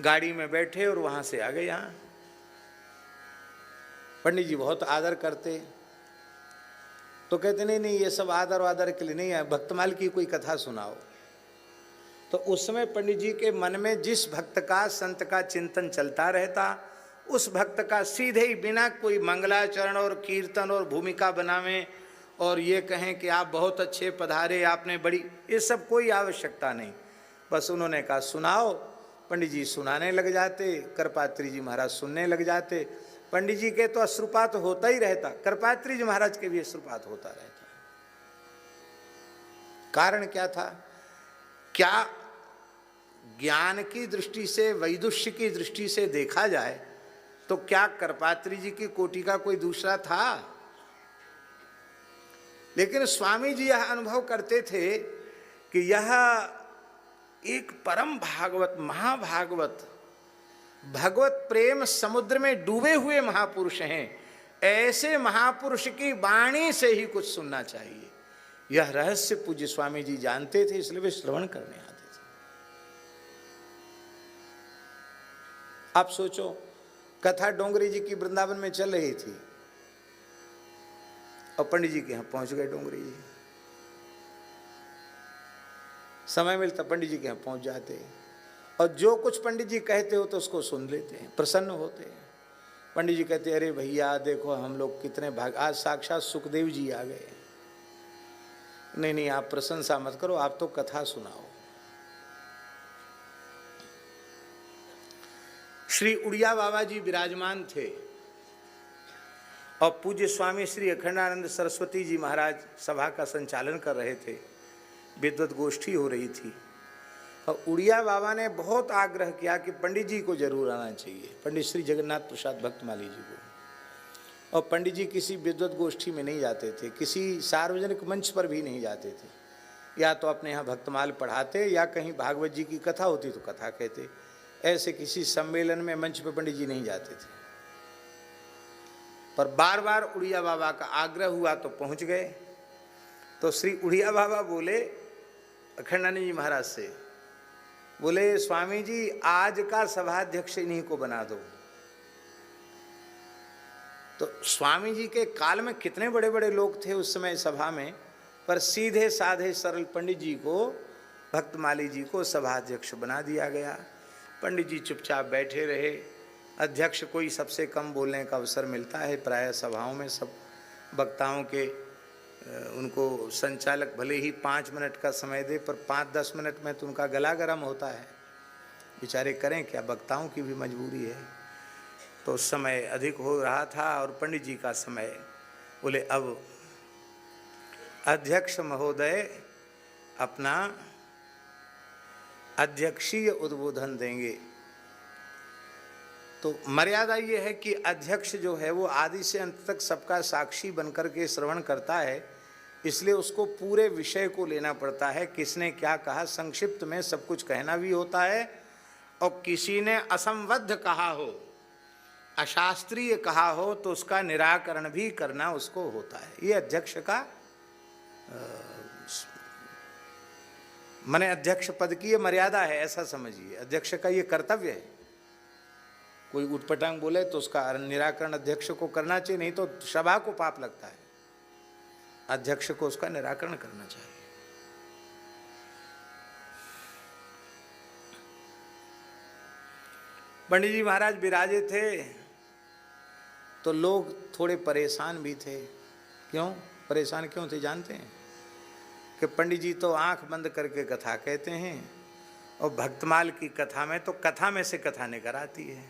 गाड़ी में बैठे और वहां से आ गए यहाँ। पंडित जी बहुत आदर करते, तो कहते नहीं नहीं ये सब आदर वादर के लिए नहीं है, भक्तमाल की कोई कथा सुनाओ। तो उस समय पंडित जी के मन में जिस भक्त का, संत का चिंतन चलता रहता, उस भक्त का सीधे ही बिना कोई मंगलाचरण और कीर्तन और भूमिका बनावे और ये कहें कि आप बहुत अच्छे पधारे, आपने बड़ी, ये सब कोई आवश्यकता नहीं। बस उन्होंने कहा सुनाओ, पंडित जी सुनाने लग जाते, करपात्री जी महाराज सुनने लग जाते। पंडित जी के तो अश्रुपात होता ही रहता, करपात्री जी महाराज के भी अश्रुपात होता रहता। कारण क्या था? क्या ज्ञान की दृष्टि से, वैदुष्य की दृष्टि से देखा जाए तो क्या करपात्री जी की कोटि का कोई दूसरा था? लेकिन स्वामी जी यह अनुभव करते थे कि यह एक परम भागवत, महाभागवत, भगवत प्रेम समुद्र में डूबे हुए महापुरुष हैं। ऐसे महापुरुष की वाणी से ही कुछ सुनना चाहिए। यह रहस्य पूज्य स्वामी जी जानते थे, इसलिए वे श्रवण करने आते थे। आप सोचो, कथा डोंगरी जी की वृंदावन में चल रही थी और पंडित जी के यहां पहुंच गए डोंगरी जी। समय मिलता पंडित जी के यहाँ पहुंच जाते और जो कुछ पंडित जी कहते हो तो उसको सुन लेते हैं, प्रसन्न होते हैं। पंडित जी कहते अरे भैया देखो हम लोग कितने भाग, आज साक्षात सुखदेव जी आ गए। नहीं नहीं आप प्रशंसा मत करो, आप तो कथा सुनाओ। श्री उड़िया बाबा जी विराजमान थे और पूज्य स्वामी श्री अखंडानंद सरस्वती जी महाराज सभा का संचालन कर रहे थे। विद्वत गोष्ठी हो रही थी और उड़िया बाबा ने बहुत आग्रह किया कि पंडित जी को जरूर आना चाहिए, पंडित श्री जगन्नाथ प्रसाद भक्तमाली जी को। और पंडित जी किसी विद्वत गोष्ठी में नहीं जाते थे, किसी सार्वजनिक मंच पर भी नहीं जाते थे। या तो अपने यहाँ भक्तमाल पढ़ाते या कहीं भागवत जी की कथा होती तो कथा कहते। ऐसे किसी सम्मेलन में मंच पर पंडित जी नहीं जाते थे। पर बार बार उड़िया बाबा का आग्रह हुआ तो पहुँच गए। तो श्री उड़िया बाबा बोले अखंडानंद जी महाराज से, बोले स्वामी जी आज का सभाध्यक्ष इन्हीं को बना दो। तो स्वामी जी के काल में कितने बड़े बड़े लोग थे उस समय सभा में, पर सीधे साधे सरल पंडित जी को, भक्तमाली जी को सभाध्यक्ष बना दिया गया। पंडित जी चुपचाप बैठे रहे। अध्यक्ष कोई सबसे कम बोलने का अवसर मिलता है प्रायः सभाओं में, सब वक्ताओं के उनको संचालक भले ही 5 मिनट का समय दे पर 5-10 मिनट में तो उनका गला गर्म होता है। बेचारे करें क्या, वक्ताओं की भी मजबूरी है। तो समय अधिक हो रहा था और पंडित जी का समय, बोले अब अध्यक्ष महोदय अपना अध्यक्षीय उद्बोधन देंगे। तो मर्यादा ये है कि अध्यक्ष जो है वो आदि से अंत तक सबका साक्षी बनकर के श्रवण करता है, इसलिए उसको पूरे विषय को लेना पड़ता है। किसने क्या कहा संक्षिप्त में सब कुछ कहना भी होता है, और किसी ने असंबद्ध कहा हो, अशास्त्रीय कहा हो तो उसका निराकरण भी करना उसको होता है। ये अध्यक्ष का माने अध्यक्ष पद की ये मर्यादा है, ऐसा समझिए। अध्यक्ष का ये कर्तव्य है। कोई उटपटांग बोले तो उसका निराकरण अध्यक्ष को करना चाहिए, नहीं तो सभा को पाप लगता है। अध्यक्ष को उसका निराकरण करना चाहिए। पंडित जी महाराज विराजे थे तो लोग थोड़े परेशान भी थे। क्यों परेशान क्यों थे जानते हैं? कि पंडित जी तो आंख बंद करके कथा कहते हैं और भक्तमाल की कथा में तो कथा में से कथा निकल आती है।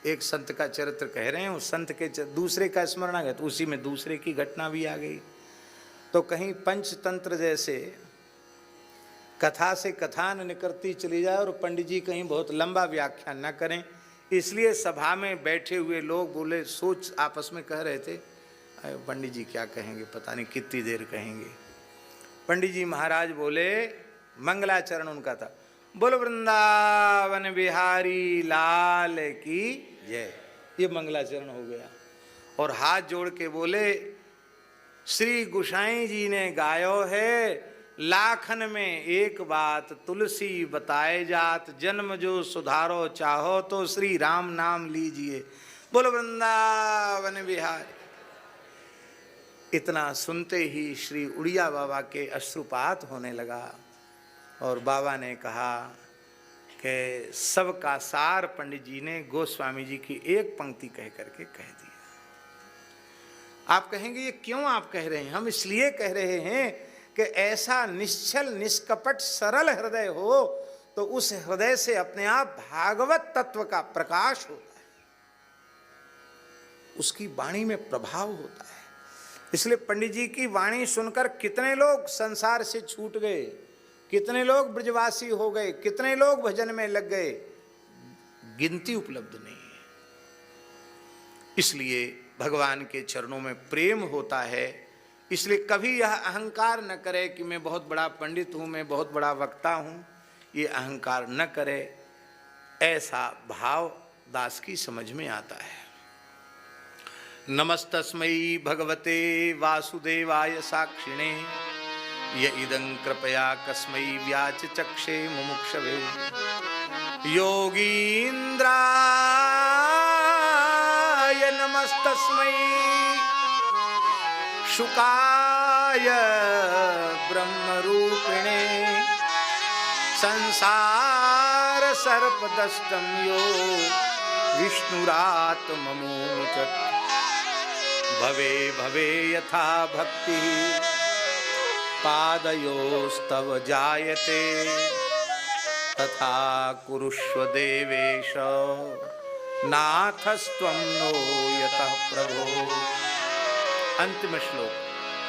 एक संत का चरित्र कह रहे हैं, उस संत के दूसरे का स्मरण आ गया तो उसी में दूसरे की घटना भी आ गई। तो कहीं पंचतंत्र जैसे कथा से कथा न निकलती चली जाए और पंडित जी कहीं बहुत लंबा व्याख्यान न करें, इसलिए सभा में बैठे हुए लोग बोले, सोच आपस में कह रहे थे पंडित जी क्या कहेंगे, पता नहीं कितनी देर कहेंगे। पंडित जी महाराज बोले, मंगलाचरण उनका था, बोलो वृंदावन बिहारी लाल की जय, ये मंगलाचरण हो गया। और हाथ जोड़ के बोले, श्री गोसाई जी ने गायो है, लाखन में एक बात तुलसी बताए जात, जन्म जो सुधारो चाहो तो श्री राम नाम लीजिए, बोलो वृंदावन बिहारी। इतना सुनते ही श्री उड़िया बाबा के अश्रुपात होने लगा और बाबा ने कहा कि सबका सार पंडित जी ने गोस्वामी जी की एक पंक्ति कह करके कह दिया। आप कहेंगे ये क्यों आप कह रहे हैं? हम इसलिए कह रहे हैं कि ऐसा निश्चल निष्कपट सरल हृदय हो तो उस हृदय से अपने आप भागवत तत्व का प्रकाश होता है, उसकी वाणी में प्रभाव होता है। इसलिए पंडित जी की वाणी सुनकर कितने लोग संसार से छूट गए, कितने लोग ब्रजवासी हो गए, कितने लोग भजन में लग गए, गिनती उपलब्ध नहीं है। इसलिए भगवान के चरणों में प्रेम होता है। इसलिए कभी यह अहंकार न करे कि मैं बहुत बड़ा पंडित हूं, मैं बहुत बड़ा वक्ता हूं, ये अहंकार न करे। ऐसा भाव दास की समझ में आता है। नमस्तस्मै भगवते वासुदेवाय साक्षिणे, य इदं कृपया कस्मै व्याचचक्षे मुमुक्षवे, योगीन्द्राय नमस्तस्मै शुकाय ब्रह्मरूपिणे, संसार सर्पदष्टं यो विष्णुरात्ममोचत्, भवे भवे यथा भक्ति पादयोस्तव जायते, तथा कुरुष्व देवेश नाथस्त्वं नो यतः प्रभो। अंतिम श्लोक,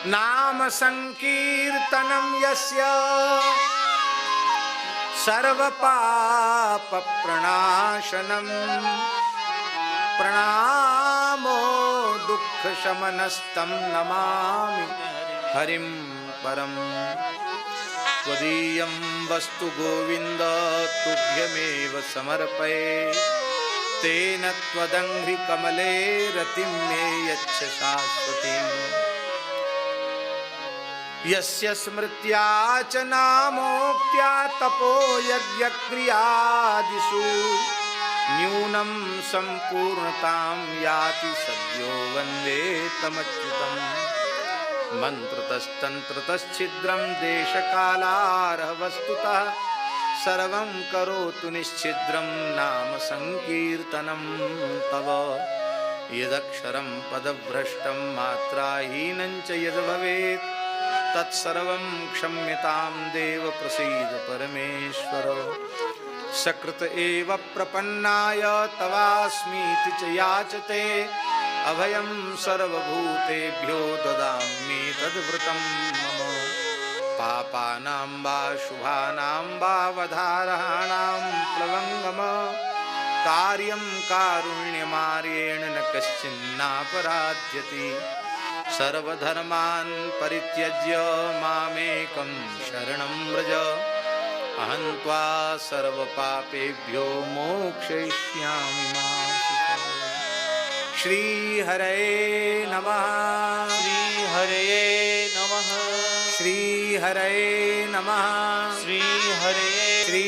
नाम संकीर्तनम यस्य सर्व पाप प्रणाशनम, प्रणामो दुख शमनस्तं नमामि हरिं परम। त्वदीयं वस्तु गोविंद तुभ्यमेव समर्पये, तेन त्वदंघ्रि कमले रतिं मे यच्छ शाश्वतीम्। यस्य स्मृत्या च नामोक्त्या तपो यज्ञक्रियादिषु न्यूनं संपूर्णतां याति सद्यो वन्दे तमच्युतम्। मंत्रतस्तंत्रतश्छिद्रं देशकालारः वस्तुतः सर्वं करोतु निश्छिद्रं नाम संकीर्तनं तव। यदक्षरं पदभ्रष्टं मात्राहीनं च यद्भवेत् तत्सर्वं क्षम्यतां देव प्रसीद परमेश्वर। सकृत एव प्रपन्नाय तवास्मीति च याचते, अभयं सर्वभूतेभ्यो ददामि तद्व्रतं मम। पापानां वा शुभानां वा वधारहाणां प्लवंगम, कार्यं कारुण्यमार्येण न कश्चिन्नापराध्यति। सर्वधर्मान् परित्यज्य मामेकं शरणं व्रज, अहं त्वा सर्वपापेभ्यो मोक्षयिष्यामि मा शुचः। श्री हरये नमः, श्री हरये नमः, श्री हरये नमः, श्री हरये, श्री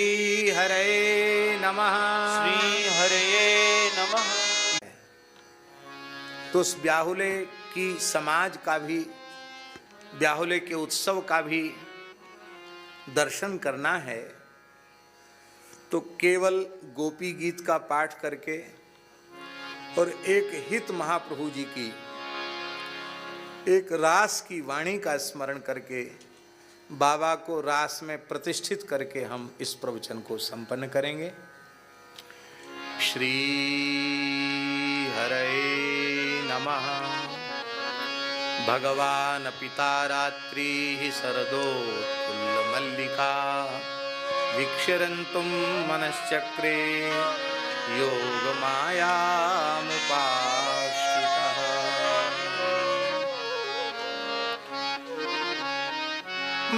हरये नमः, श्री हरये नमः। तो उस ब्याहुले की समाज का भी, ब्याहुले के उत्सव का भी दर्शन करना है तो केवल गोपी गीत का पाठ करके और एक हित महाप्रभु जी की एक रास की वाणी का स्मरण करके बाबा को रास में प्रतिष्ठित करके हम इस प्रवचन को संपन्न करेंगे। श्री हरे नमः। भगवान पिता रात्रि शरदोत्फुल्ल मल्लिका वीक्षरन्तुं मनश्चक्रे योगमायामुपाश्रितः।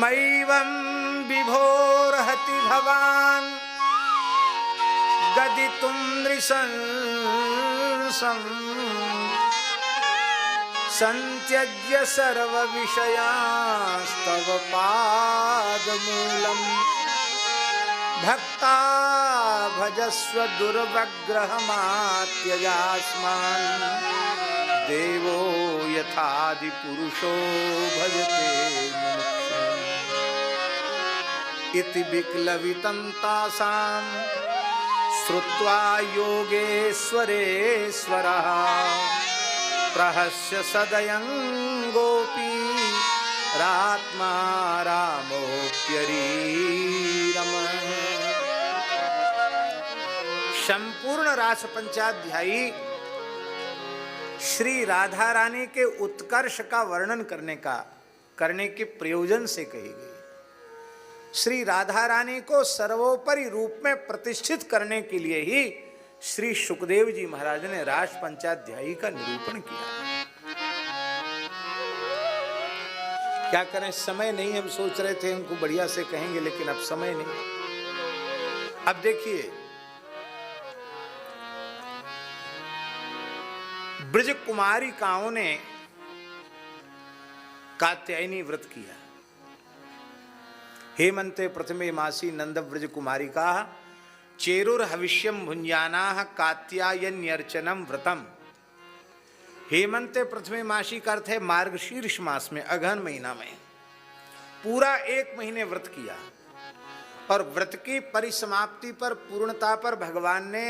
मैवं विभोर्हति भवान् गदितुं नृशंसम् संत्यज्य सर्वविषयास्तव पादमूलम् भक्ता भजस्व दुर्वग्रहमात्यजास्मान् देवो यथादि पुरुषो भजते मुमुक्षुम् इति विक्लवितं तासां श्रुत्वा योगेश्वरेश्वरः प्रहस्य सदयं गोपी रात्मा रामोप्यरीरम। संपूर्ण रास पंचाध्यायी श्री राधा रानी के उत्कर्ष का वर्णन करने के प्रयोजन से कही गई। श्री राधा रानी को सर्वोपरि रूप में प्रतिष्ठित करने के लिए ही श्री सुखदेव जी महाराज ने रास पंचाध्यायी का निरूपण किया। क्या करें, समय नहीं। हम सोच रहे थे उनको बढ़िया से कहेंगे, लेकिन अब समय नहीं। अब देखिए, ब्रज कुमारिकाओं ने कात्यायनी व्रत किया। हेमंते प्रथमे मासी नंद ब्रज कुमारिका चेरुर हविष्यम भुंजाना कात्यायन्यर्चनम व्रतम। हेमंते प्रथमे मासी का अर्थ है मार्गशीर्ष मास में, अगहन महीना में पूरा 1 महीने व्रत किया। और व्रत की परिसमाप्ति पर, पूर्णता पर भगवान ने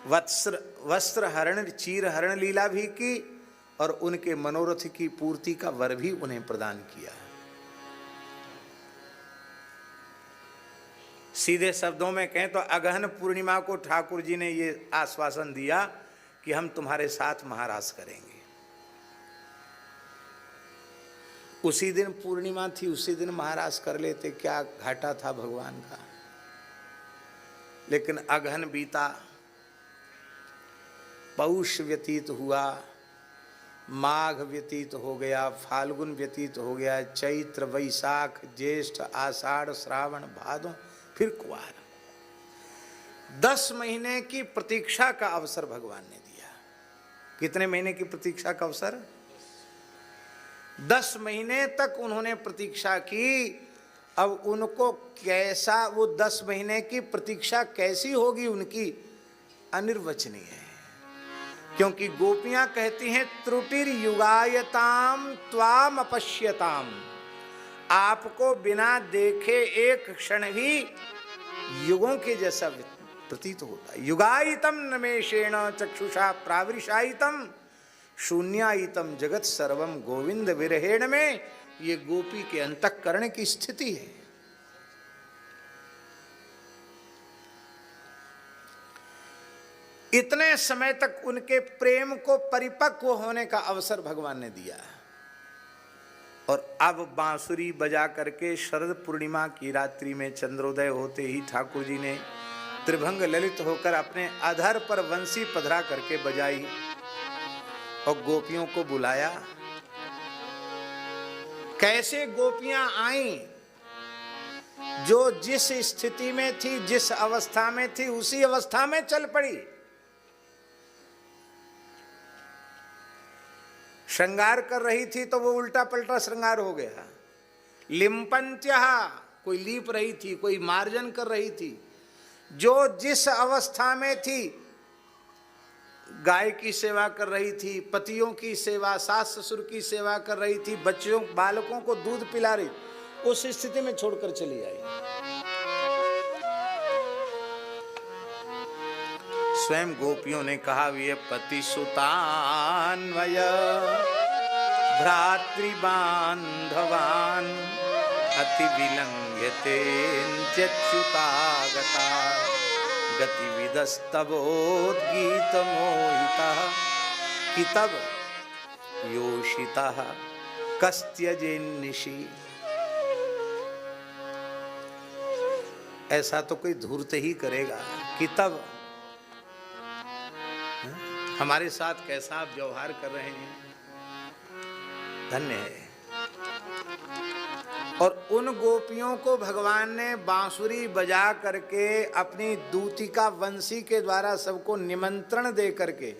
वस्त्र हरण, चीर हरण लीला भी की और उनके मनोरथ की पूर्ति का वर भी उन्हें प्रदान किया। सीधे शब्दों में कहें तो अगहन पूर्णिमा को ठाकुर जी ने ये आश्वासन दिया कि हम तुम्हारे साथ महारास करेंगे। उसी दिन पूर्णिमा थी, उसी दिन महारास कर लेते, क्या घाटा था भगवान का। लेकिन अगहन बीता, पौष व्यतीत हुआ, माघ व्यतीत हो गया, फाल्गुन व्यतीत हो गया, चैत्र, वैशाख, ज्येष्ठ, आषाढ़, श्रावण, भादो, फिर कुआर। 10 महीने की प्रतीक्षा का अवसर भगवान ने दिया। कितने महीने की प्रतीक्षा का अवसर? 10 महीने तक उन्होंने प्रतीक्षा की। अब उनको कैसा, वो 10 महीने की प्रतीक्षा कैसी होगी उनकी, अनिर्वचनीय है। क्योंकि गोपियां कहती हैं त्रुटिर युगायताम त्वाम अपश्यताम, आपको बिना देखे एक क्षण भी युगों के जैसा प्रतीत होता है। युगायितम नमेशेण चक्षुषा प्रावृषायितम शून्यायितम जगत सर्वम गोविंद विरहेण में ये गोपी के अंतःकरण की स्थिति है। इतने समय तक उनके प्रेम को परिपक्व होने का अवसर भगवान ने दिया। और अब बांसुरी बजा करके शरद पूर्णिमा की रात्रि में चंद्रोदय होते ही ठाकुर जी ने त्रिभंग ललित होकर अपने अधर पर वंशी पधरा करके बजाई और गोपियों को बुलाया। कैसे गोपियां आईं, जो जिस स्थिति में थी, जिस अवस्था में थी, उसी अवस्था में चल पड़ी। श्रृंगार कर रही थी तो वो उल्टा पलटा श्रृंगार हो गया। लिम्पंत्यः, कोई लीप रही थी, कोई मार्जन कर रही थी। जो जिस अवस्था में थी, गाय की सेवा कर रही थी, पतियों की सेवा, सास ससुर की सेवा कर रही थी, बच्चों बालकों को दूध पिला रही, उस स्थिति में छोड़कर चली आई। स्वयं गोपियों ने कहा वे पति सुतान्वय भ्रातृबांधवान् अति विलंघ्यते च्युतागता गतिविदस्तवोद्गीत मोहितः कितव योषितः कस्त्यजेन्निशि। ऐसा तो कोई धूर्त ही करेगा कि तब हमारे साथ कैसा आप व्यवहार कर रहे हैं, धन्य है। और उन गोपियों को भगवान ने बांसुरी बजा करके अपनी दूतिका वंशी के द्वारा सबको निमंत्रण दे करके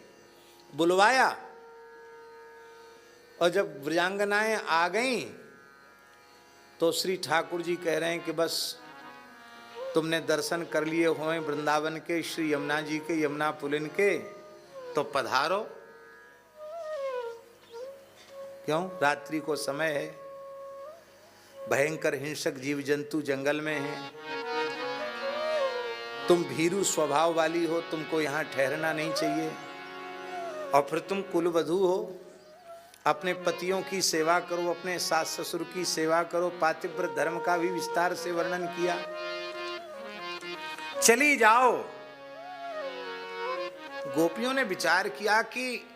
बुलवाया, और जब व्रजांगनाएं आ गईं तो श्री ठाकुर जी कह रहे हैं कि बस तुमने दर्शन कर लिए हुए वृंदावन के, श्री यमुना जी के, यमुना पुलिन के, तो पधारो। क्यों? रात्रि को समय है, भयंकर हिंसक जीव जंतु जंगल में हैं, तुम भीरू स्वभाव वाली हो, तुमको यहाँ ठहरना नहीं चाहिए, और फिर तुम कुलवधू हो, अपने पतियों की सेवा करो, अपने सास ससुर की सेवा करो। पातिव्रत धर्म का भी विस्तार से वर्णन किया। चली जाओ। गोपियों ने विचार किया कि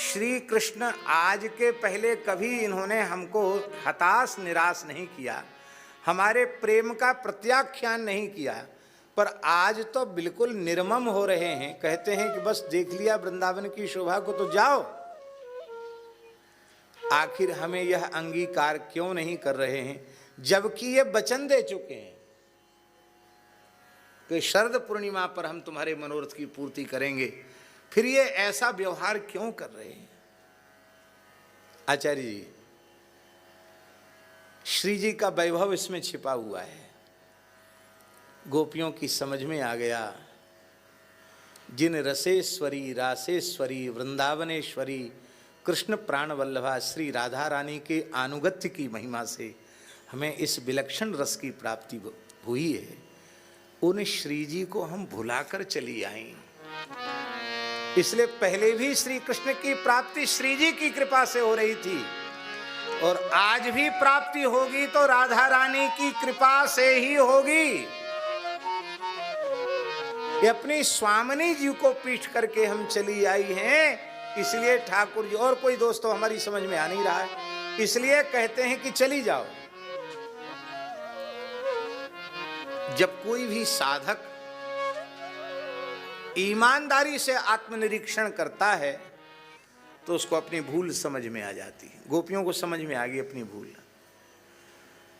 श्री कृष्ण आज के पहले कभी इन्होंने हमको हताश निराश नहीं किया, हमारे प्रेम का प्रत्याख्यान नहीं किया, पर आज तो बिल्कुल निर्मम हो रहे हैं। कहते हैं कि बस देख लिया वृंदावन की शोभा को तो जाओ। आखिर हमें यह अंगीकार क्यों नहीं कर रहे हैं, जबकि ये वचन दे चुके हैं कि शरद पूर्णिमा पर हम तुम्हारे मनोरथ की पूर्ति करेंगे, फिर ये ऐसा व्यवहार क्यों कर रहे हैं? आचार्य जी, श्री जी का वैभव इसमें छिपा हुआ है। गोपियों की समझ में आ गया, जिन रसेश्वरी, रासेश्वरी, वृंदावनेश्वरी, कृष्ण प्राण वल्लभा श्री राधा रानी के आनुगत्य की महिमा से हमें इस विलक्षण रस की प्राप्ति हुई है, उन श्री जी को हम भुलाकर चली आई। इसलिए पहले भी श्री कृष्ण की प्राप्ति श्री जी की कृपा से हो रही थी, और आज भी प्राप्ति होगी तो राधा रानी की कृपा से ही होगी। ये अपनी स्वामिनी जी को पीठ करके हम चली आई हैं, इसलिए ठाकुर जी, और कोई दोस्तों हमारी समझ में आ नहीं रहा है, इसलिए कहते हैं कि चली जाओ। जब कोई भी साधक ईमानदारी से आत्मनिरीक्षण करता है तो उसको अपनी भूल समझ में आ जाती है। गोपियों को समझ में आ गई अपनी भूल।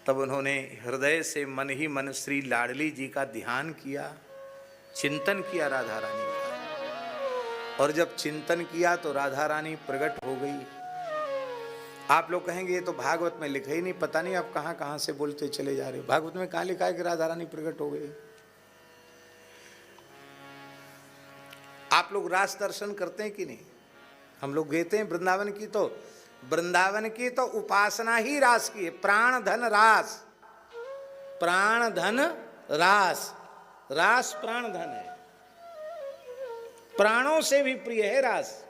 तब उन्होंने हृदय से मन ही मन श्री लाडली जी का ध्यान किया, चिंतन किया राधा रानी का, और जब चिंतन किया तो राधा रानी प्रकट हो गई। आप लोग कहेंगे ये तो भागवत में लिखा ही नहीं, पता नहीं आप कहाँ कहाँ से बोलते चले जा रहे हो। भागवत में कहाँ लिखा है कि राधा रानी प्रकट हो गई? आप लोग रास दर्शन करते हैं कि नहीं? हम लोग गए थे वृंदावन की, तो वृंदावन की तो उपासना ही रास की है। प्राण धन रास, प्राण धन रास, रास प्राण धन है, प्राणों से भी प्रिय है रास।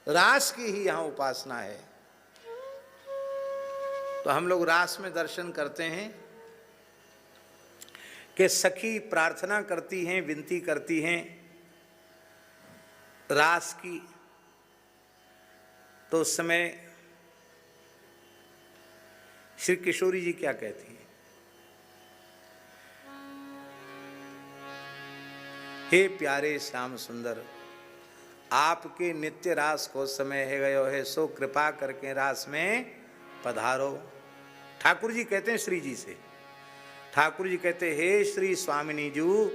रास की ही यहां उपासना है। तो हम लोग रास में दर्शन करते हैं कि सखी प्रार्थना करती हैं, विनती करती हैं रास की, तो उस समय श्री किशोरी जी क्या कहती हैं? हे प्यारे श्याम सुंदर, आपके नित्य रास को समय है गयो है, सो कृपा करके रास में पधारो। ठाकुर जी कहते हैं श्री जी से, ठाकुर जी कहते हैं हे श्री स्वामिनी जी,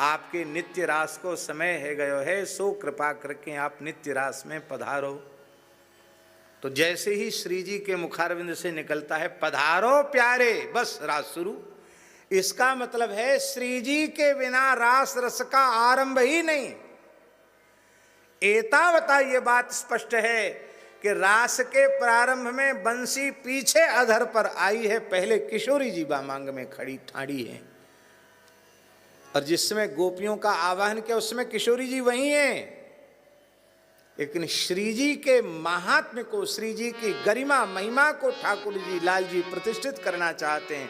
आपके नित्य रास को समय है गयो है, सो कृपा करके आप नित्य रास में पधारो। तो जैसे ही श्री जी के मुखारविंद से निकलता है पधारो प्यारे, बस रास शुरू। इसका मतलब है श्री जी के बिना रास रस का आरंभ ही नहीं। एतावता ये बात स्पष्ट है कि रास के प्रारंभ में बंसी पीछे अधर पर आई है, पहले किशोरी जी बामांग में खड़ी ठाड़ी है। और जिस समय गोपियों का आवाहन किया उस समय किशोरी जी वही हैं, लेकिन श्री जी के महात्म्य को, श्री जी की गरिमा महिमा को ठाकुर जी लाल जी प्रतिष्ठित करना चाहते हैं।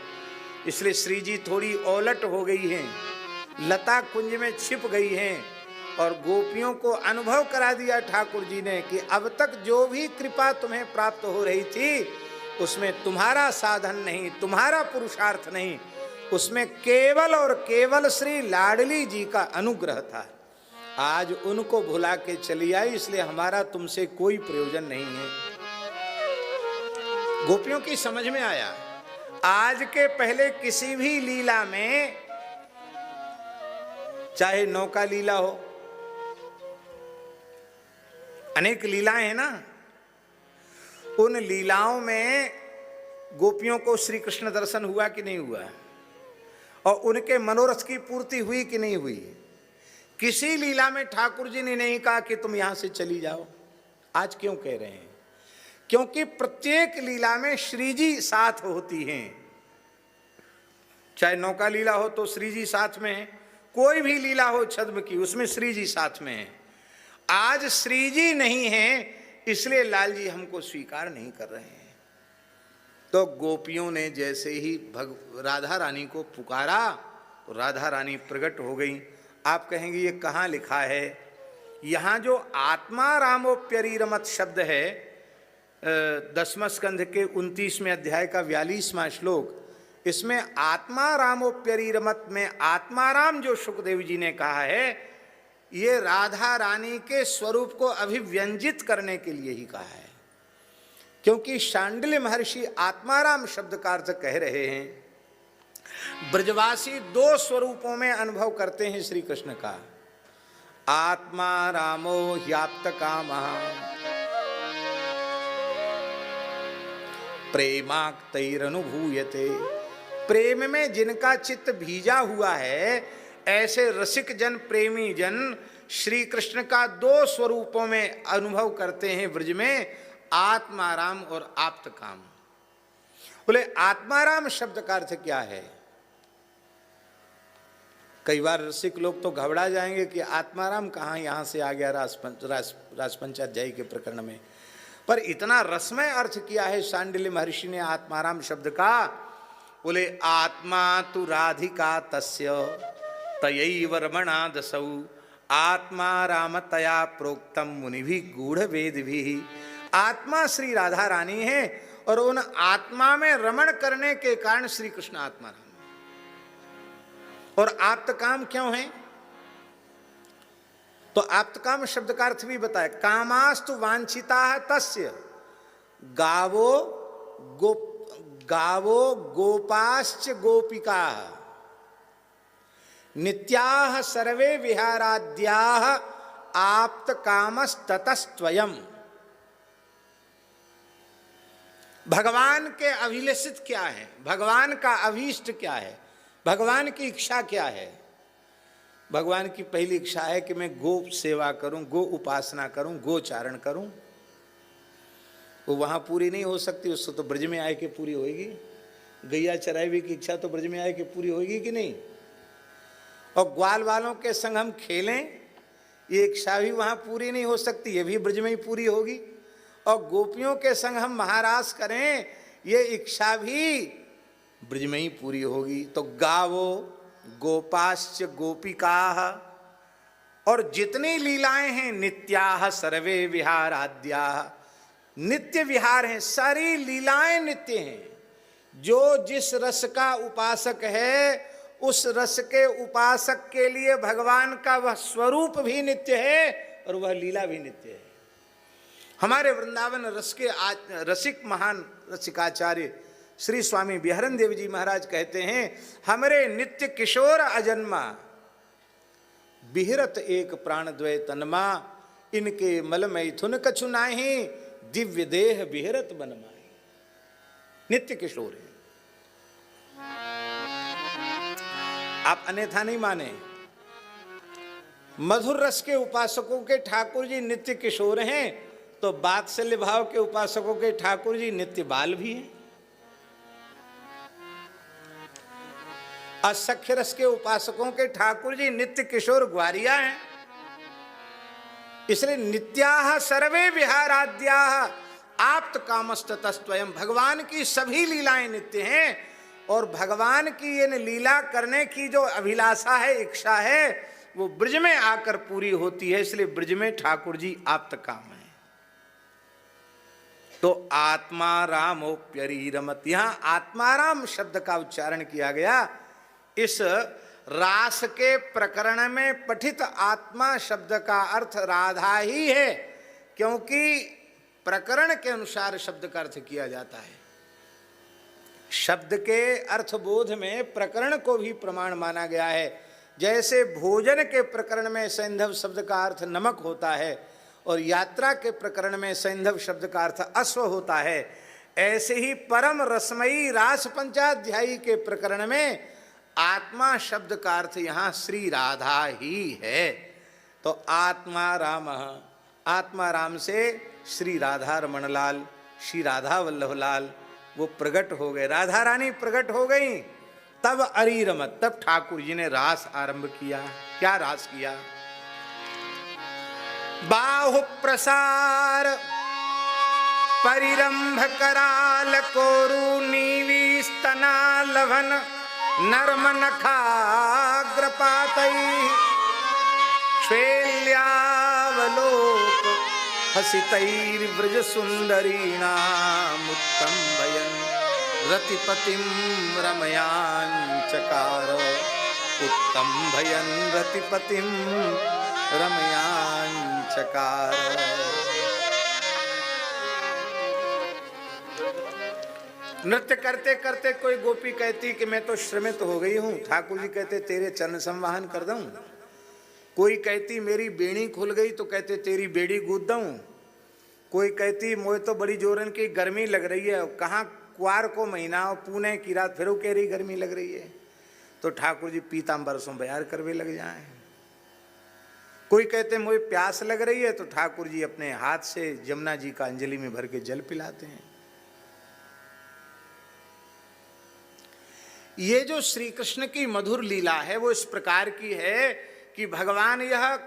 इसलिए श्री जी थोड़ी औलट हो गई हैं, लता कुंज में छिप गई हैं और गोपियों को अनुभव करा दिया ठाकुर जी ने कि अब तक जो भी कृपा तुम्हें प्राप्त हो रही थी उसमें तुम्हारा साधन नहीं, तुम्हारा पुरुषार्थ नहीं, उसमें केवल और केवल श्री लाडली जी का अनुग्रह था। आज उनको भुला के चली आई, इसलिए हमारा तुमसे कोई प्रयोजन नहीं है। गोपियों की समझ में आया, आज के पहले किसी भी लीला में, चाहे नौका लीला हो, अनेक लीलाएं हैं ना, उन लीलाओं में गोपियों को श्री कृष्ण दर्शन हुआ कि नहीं हुआ, और उनके मनोरथ की पूर्ति हुई कि नहीं हुई। किसी लीला में ठाकुर जी ने नहीं कहा कि तुम यहां से चली जाओ। आज क्यों कह रहे हैं? क्योंकि प्रत्येक लीला में श्री जी साथ होती हैं। चाहे नौका लीला हो तो श्री जी साथ में है, कोई भी लीला हो छद्म की उसमें श्री जी साथ में है। आज श्री जी नहीं है, इसलिए लाल जी हमको स्वीकार नहीं कर रहे हैं। तो गोपियों ने जैसे ही राधा रानी को पुकारा, राधा रानी प्रकट हो गई। आप कहेंगे ये कहाँ लिखा है? यहाँ जो आत्मा रामोप्यरीरमत शब्द है, 10वें स्कंध के 29वें अध्याय का 42वां श्लोक, इसमें आत्मा रामोप्यरीरमत में आत्माराम जो सुखदेव जी ने कहा है, ये राधा रानी के स्वरूप को अभिव्यंजित करने के लिए ही कहा है। क्योंकि शांडिल्य महर्षि आत्माराम शब्द का अर्थ कह रहे हैं, ब्रजवासी दो स्वरूपों में अनुभव करते हैं श्री कृष्ण का। आत्मा रामो ह्याप्त कामः प्रेमाक्तैरनुभूयते। प्रेम में जिनका चित्त भीजा हुआ है, ऐसे रसिक जन, प्रेमी जन श्री कृष्ण का दो स्वरूपों में अनुभव करते हैं ब्रज में, आत्माराम और आप्त काम। बोले आत्माराम शब्द का अर्थ क्या है? कई बार रसिक लोग तो घबरा जाएंगे कि आत्माराम कहाँ यहां से आ गया रासपंचाध्यायी के प्रकरण में, पर इतना रसमय अर्थ किया है शांडिल्य महर्षि ने आत्माराम शब्द का। बोले आत्मा तु राधिका तस्य तयैव रमणा दसौ आत्मा राम तया प्रोक्तम मुनिभि गूढ़ वेदभिः। आत्मा श्री राधा रानी है और उन आत्मा में रमण करने के कारण श्री कृष्ण आत्माराम। और आप्तकाम क्यों है? तो आप्तकाम शब्द का अर्थ भी बताए, कामास्तु वांछिता तस्य गावो गोपाश्च गोपिका नित्याः सर्वे विहाराद्याः आप्तकामस्ततस्त्वयम्। भगवान के अभिलषित क्या है, भगवान का अभीष्ट क्या है, भगवान की इच्छा क्या है? भगवान की पहली इच्छा है कि मैं गो सेवा करूं, गो उपासना करूं, गोचारण करूं। वो वहां पूरी नहीं हो सकती, उसको तो ब्रज में आए के पूरी होगी। गैया चराई की इच्छा तो ब्रज में आए के पूरी होगी कि नहीं? और ग्वाल वालों के संग हम खेलें, ये इच्छा भी वहां पूरी नहीं हो सकती, ये भी ब्रज में ही पूरी होगी। और गोपियों के संग हम महारास करें, ये इच्छा भी ब्रज में ही पूरी होगी। तो गावो गोपाश्च गोपिकाः, और जितनी लीलाएं हैं नित्याः सर्वे विहाराद्याः, नित्य विहार हैं, सारी लीलाएं नित्य हैं। जो जिस रस का उपासक है उस रस के उपासक के लिए भगवान का वह स्वरूप भी नित्य है और वह लीला भी नित्य है। हमारे वृंदावन रस के रसिक महान रसिकाचार्य श्री स्वामी बिहरन देव जी महाराज कहते हैं, हमरे नित्य किशोर अजन्मा बिहरत एक प्राण द्वय तनमा, इनके मल मैथुन कछु नाही, दिव्य देह बिहरत बनमाई। नित्य किशोर है। आप अन्यथा नहीं माने, मधुर रस के उपासकों के ठाकुर जी नित्य किशोर हैं, तो वात्सल्य भाव के उपासकों के ठाकुर जी नित्य बाल भी हैं। असख्य रस के उपासकों के ठाकुर जी नित्य किशोर ग्वारिया हैं। इसलिए नित्याः सर्वे विहाराद्याः आप्त कामस्ततस्त्वयं, भगवान की सभी लीलाएं नित्य हैं और भगवान की इन लीला करने की जो अभिलाषा है, इच्छा है, वो ब्रज में आकर पूरी होती है। इसलिए ब्रज में ठाकुर जी आप्त काम है। तो आत्मा रामोप्यरीरमत, यहां आत्माराम शब्द का उच्चारण किया गया। इस रास के प्रकरण में पठित आत्मा शब्द का अर्थ राधा ही है, क्योंकि प्रकरण के अनुसार शब्द का अर्थ किया जाता है। शब्द के अर्थबोध में प्रकरण को भी प्रमाण माना गया है। जैसे भोजन के प्रकरण में सैंधव शब्द का अर्थ नमक होता है और यात्रा के प्रकरण में सैंधव शब्द का अर्थ अश्व होता है, ऐसे ही परम रसमयी रास पंचाध्यायी के प्रकरण में आत्मा शब्द का अर्थ यहाँ श्री राधा ही है। तो आत्मा राम, आत्मा राम से श्री राधा रमणलाल, श्री राधा वल्लभलाल वो प्रकट हो गए, राधा रानी प्रकट हो गई। तब अरीरमत, तब ठाकुर जी ने रास आरंभ किया। क्या रास किया? बाहु प्रसार परिरंभ कराल कोरु नीवी स्तना लभन नर्म नखाग्रपातैः श्वेल्यावलोक हसितैर्व्रज सुंदरीणामुत्तम भयन् रतिपतिं रमयांचकार, उत्तम भयन् रतिपतिं रमयांचकार। नृत्य करते करते कोई गोपी कहती कि मैं तो श्रमित हो गई हूं, ठाकुर जी कहते तेरे चरण संवाहन कर दूं। कोई कहती मेरी बेड़ी खुल गई तो कहते तेरी बेड़ी गूंद दूं। कोई कहती मुझे तो बड़ी जोरन की गर्मी लग रही है, कहाँ क्वार को महीना और पुणे की रात फिर कह रही गर्मी लग रही है, तो ठाकुर जी पीताम्बर सो बयार करवे लग जाए। कोई कहते मुझे प्यास लग रही है तो ठाकुर जी अपने हाथ से जमुना जी का अंजलि में भर के जल पिलाते हैं। ये जो श्री कृष्ण की मधुर लीला है वो इस प्रकार की है कि भगवान यह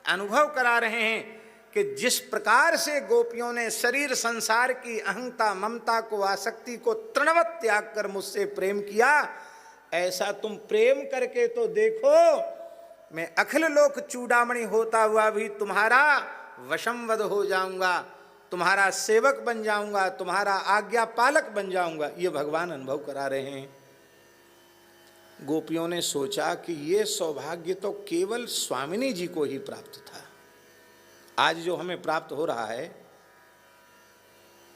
अनुभव करा रहे हैं कि जिस प्रकार से गोपियों ने शरीर संसार की अहंता ममता को आसक्ति को तृणवत त्याग कर मुझसे प्रेम किया, ऐसा तुम प्रेम करके तो देखो, मैं अखिल लोक चूड़ामणि होता हुआ भी तुम्हारा वशंवद हो जाऊंगा, तुम्हारा सेवक बन जाऊंगा, तुम्हारा आज्ञा पालक बन जाऊंगा। ये भगवान अनुभव करा रहे हैं। गोपियों ने सोचा कि ये सौभाग्य तो केवल स्वामिनी जी को ही प्राप्त था। आज जो हमें प्राप्त हो रहा है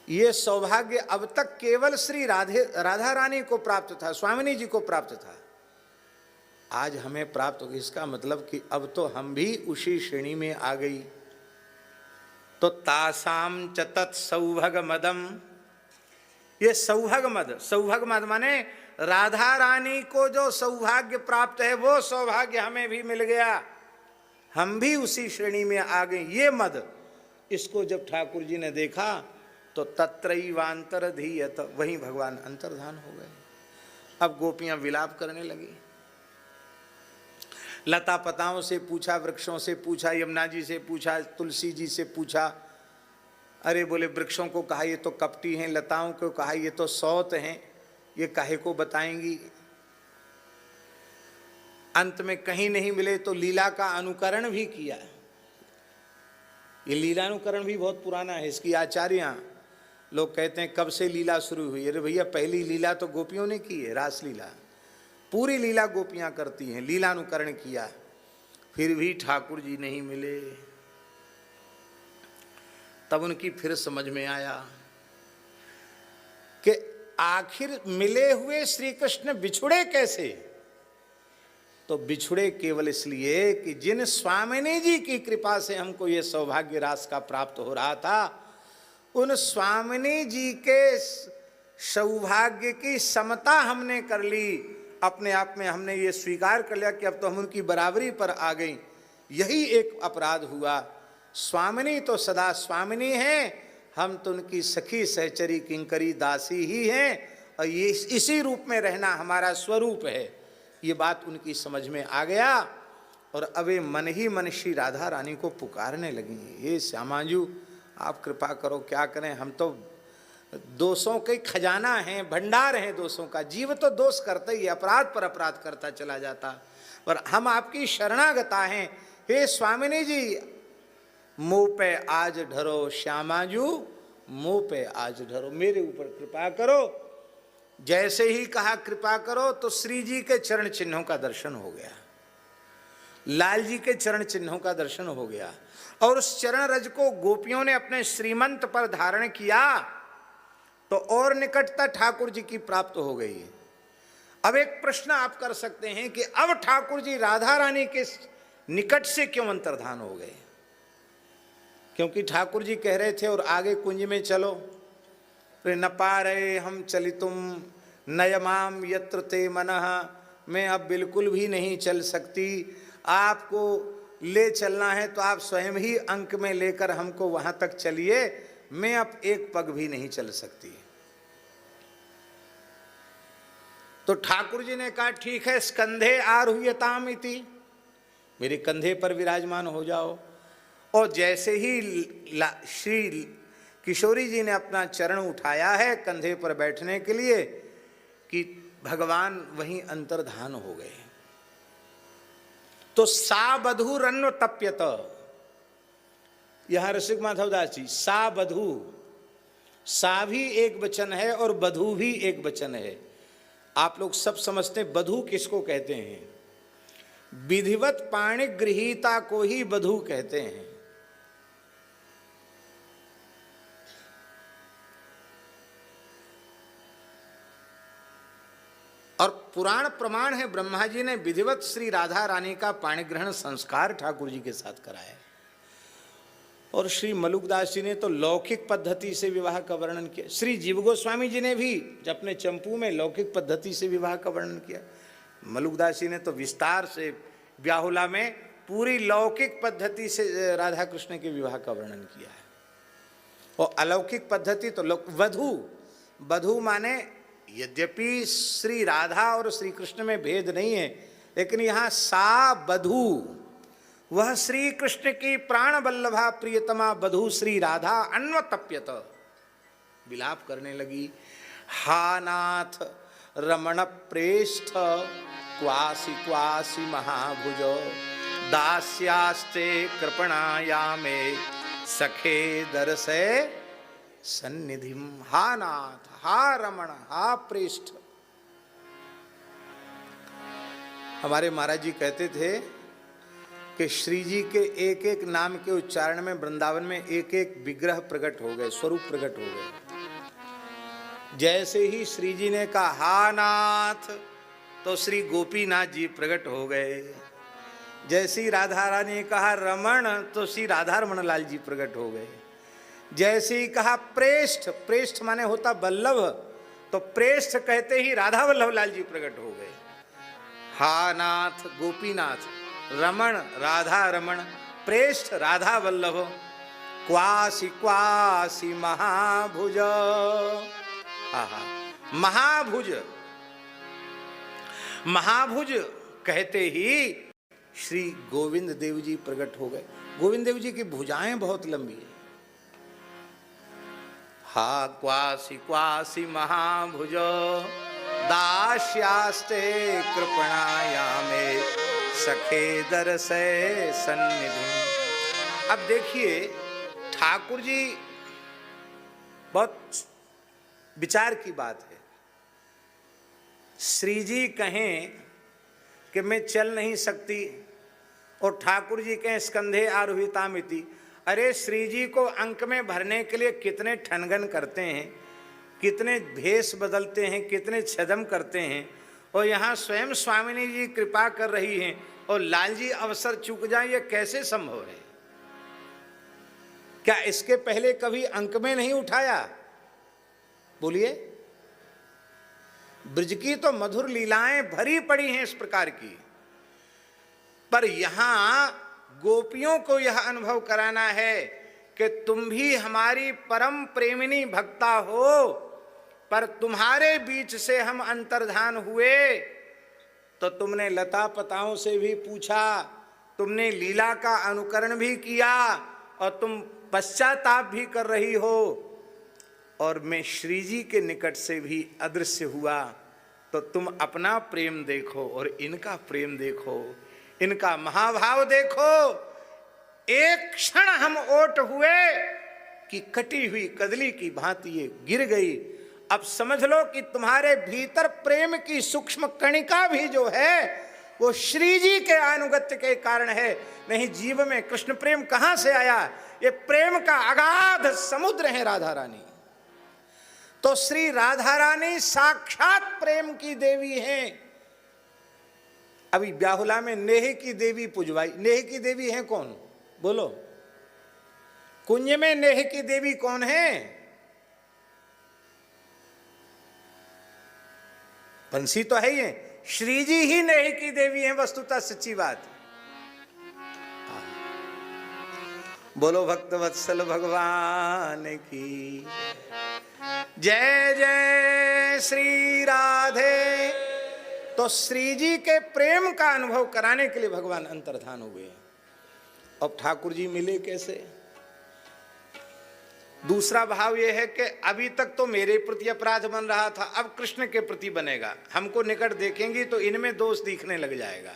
ये सौभाग्य अब तक केवल श्री राधा रानी को प्राप्त था, स्वामिनी जी को प्राप्त था। आज हमें प्राप्त हो, इसका मतलब कि अब तो हम भी उसी श्रेणी में आ गई। तो तासाम च तत्सौभग मदम, ये सौभाग मद माने राधा रानी को जो सौभाग्य प्राप्त है वो सौभाग्य हमें भी मिल गया, हम भी उसी श्रेणी में आ गए। ये मद, इसको जब ठाकुर जी ने देखा तो तत्रैवांतरधीयत, वहीं भगवान अंतर्धान हो गए। अब गोपियां विलाप करने लगी। लता पताओं से पूछा, वृक्षों से पूछा, यमुना जी से पूछा, तुलसी जी से पूछा। अरे बोले वृक्षों को कहा ये तो कपटी हैं, लताओं को कहा ये तो सौत हैं, ये काहे को बताएंगी। अंत में कहीं नहीं मिले तो लीला का अनुकरण भी किया। ये लीलानुकरण भी बहुत पुराना है, इसकी आचार्य लोग कहते हैं कब से लीला शुरू हुई। अरे भैया पहली लीला तो गोपियों ने की है, रास लीला, पूरी लीला गोपियां करती हैं, लीलानुकरण किया। फिर भी ठाकुर जी नहीं मिले। तब उनकी फिर समझ में आया कि आखिर मिले हुए श्री कृष्ण बिछुड़े कैसे। तो बिछुड़े केवल इसलिए कि जिन स्वामिनी जी की कृपा से हमको ये सौभाग्य रास का प्राप्त हो रहा था, उन स्वामिनी जी के सौभाग्य की समता हमने कर ली। अपने आप में हमने ये स्वीकार कर लिया कि अब तो हम उनकी बराबरी पर आ गई। यही एक अपराध हुआ। स्वामिनी तो सदा स्वामिनी हैं, हम तो उनकी सखी सहचरी किंकरी दासी ही हैं, और ये इसी रूप में रहना हमारा स्वरूप है। ये बात उनकी समझ में आ गया और अब वे मन ही मन श्री राधा रानी को पुकारने लगी, ये श्यामाजू आप कृपा करो, क्या करें, हम तो दोषों के खजाना हैं, भंडार हैं दोषों का। जीव तो दोष करता ही, अपराध पर अपराध करता चला जाता, पर हम आपकी शरणागता हैं। हे स्वामिनी जी, मुँह पे आज ढरो, श्यामाजू मुँह पे आज ढरो, मेरे ऊपर कृपा करो। जैसे ही कहा कृपा करो तो श्री जी के चरण चिन्हों का दर्शन हो गया, लाल जी के चरण चिन्हों का दर्शन हो गया, और उस चरण रज को गोपियों ने अपने श्रीमंत पर धारण किया तो और निकटता ठाकुर जी की प्राप्त हो गई। अब एक प्रश्न आप कर सकते हैं कि अब ठाकुर जी राधा रानी के निकट से क्यों अंतर्धान हो गए? क्योंकि ठाकुर जी कह रहे थे और आगे कुंज में चलो, न पा रहे हम चलितुम नयमाम यत्र ते मनः, मैं अब बिल्कुल भी नहीं चल सकती, आपको ले चलना है तो आप स्वयं ही अंक में लेकर हमको वहां तक चलिए, मैं अब एक पग भी नहीं चल सकती। तो ठाकुर जी ने कहा ठीक है, स्कंधे आरुह्यताम इति, मेरे कंधे पर विराजमान हो जाओ। और जैसे ही श्री किशोरी जी ने अपना चरण उठाया है कंधे पर बैठने के लिए कि भगवान वहीं अंतर्धान हो गए। तो सा बधू रन्व तप्यत, यहां रसिक माधवदास जी, सा बधू, सा भी एक वचन है और बधू भी एक वचन है। आप लोग सब समझते हैं बधू किसको कहते हैं? विधिवत पाणि गृहीता को ही बधू कहते हैं। और पुराण प्रमाण है, ब्रह्मा जी ने विधिवत श्री राधा रानी का पाणिग्रहण संस्कार ठाकुर जी के साथ कराया। और श्री मलुकदास जी ने तो लौकिक पद्धति से विवाह का वर्णन किया। श्री जीव गोस्वामी जी ने भी अपने चंपू में लौकिक पद्धति से विवाह का वर्णन किया। मलुकदास जी ने तो विस्तार से ब्याहुला में पूरी लौकिक पद्धति से राधा कृष्ण के विवाह का वर्णन किया है। और अलौकिक पद्धति तो वधू, वधू माने यद्यपि श्री राधा और श्री कृष्ण में भेद नहीं है, लेकिन यहाँ सा बधू, वह श्री कृष्ण की प्राण वल्लभा प्रियतमा बधू श्री राधा अन्वतप्यत, विलाप करने लगी। हा नाथ रमण प्रेष्ठ क्वासी क्वासी महाभुज, दास्यास्ते कृपणायामे सखे दर्शे सन्निधिम। हा नाथ, हा रमण, हा प्रेष्ठ। हमारे महाराज जी कहते थे कि श्री जी के एक एक नाम के उच्चारण में वृंदावन में एक एक विग्रह प्रकट हो गए, स्वरूप प्रकट हो गए। जैसे ही श्री जी ने कहा हा नाथ तो श्री गोपीनाथ जी प्रकट हो गए। जैसे ही राधा रानी ने कहा रमण तो श्री राधा रमण लाल जी प्रकट हो गए। जैसे ही कहा प्रेष्ठ, प्रेष्ठ माने होता वल्लभ, तो प्रेष्ठ कहते ही राधा वल्लभ लाल जी प्रकट हो गए। हा नाथ गोपीनाथ, रमण राधा रमण, प्रेष्ठ राधा वल्लभ, क्वासी क्वासी महाभुज। आहा, महाभुज, महाभुज कहते ही श्री गोविंद देव जी प्रकट हो गए। गोविंद देव जी की भुजाएं बहुत लंबी है। हा क्वासी क्वासी महाभुज, दास्यास्ते कृपणायामे सखे दर्शे सन्निधि। अब देखिए ठाकुर जी, बहुत विचार की बात है। श्री जी कहें कि मैं चल नहीं सकती और ठाकुर जी कहें स्कंधे आरोहितामिति। अरे श्री जी को अंक में भरने के लिए कितने ठनगन करते हैं, कितने भेष बदलते हैं, कितने छदम करते हैं, और यहाँ स्वयं स्वामिनी जी कृपा कर रही हैं और लाल जी अवसर चूक जाए, ये कैसे संभव है? क्या इसके पहले कभी अंक में नहीं उठाया? बोलिए। ब्रज की तो मधुर लीलाएं भरी पड़ी हैं इस प्रकार की, पर यहां गोपियों को यह अनुभव कराना है कि तुम भी हमारी परम प्रेमिनी भक्ता हो, पर तुम्हारे बीच से हम अंतर्धान हुए तो तुमने लता पताओं से भी पूछा, तुमने लीला का अनुकरण भी किया और तुम पश्चाताप भी कर रही हो, और मैं श्री जी के निकट से भी अदृश्य हुआ, तो तुम अपना प्रेम देखो और इनका प्रेम देखो, इनका महाभाव देखो। एक क्षण हम ओट हुए कि कटी हुई कदली की भांति ये गिर गई। अब समझ लो कि तुम्हारे भीतर प्रेम की सूक्ष्म कणिका भी जो है वो श्री जी के अनुगत्य के कारण है, नहीं जीव में कृष्ण प्रेम कहां से आया? ये प्रेम का अगाध समुद्र है राधा रानी। तो श्री राधा रानी साक्षात प्रेम की देवी हैं। अभी ब्याहुला में नेह की देवी पुजवाई। नेह की देवी है कौन? बोलो। कुंज में नेह की देवी कौन है? बंसी तो है ही है, श्री जी ही नेह की देवी है वस्तुतः, सच्ची बात। बोलो भक्त वत्सल भगवान की जय जय श्री राधे। तो श्री जी के प्रेम का अनुभव कराने के लिए भगवान अंतर्धान हुए। अब ठाकुर जी मिले कैसे? दूसरा भाव यह है कि अभी तक तो मेरे प्रति अपराध बन रहा था, अब कृष्ण के प्रति बनेगा। हमको निकट देखेंगी तो इनमें दोष दिखने लग जाएगा,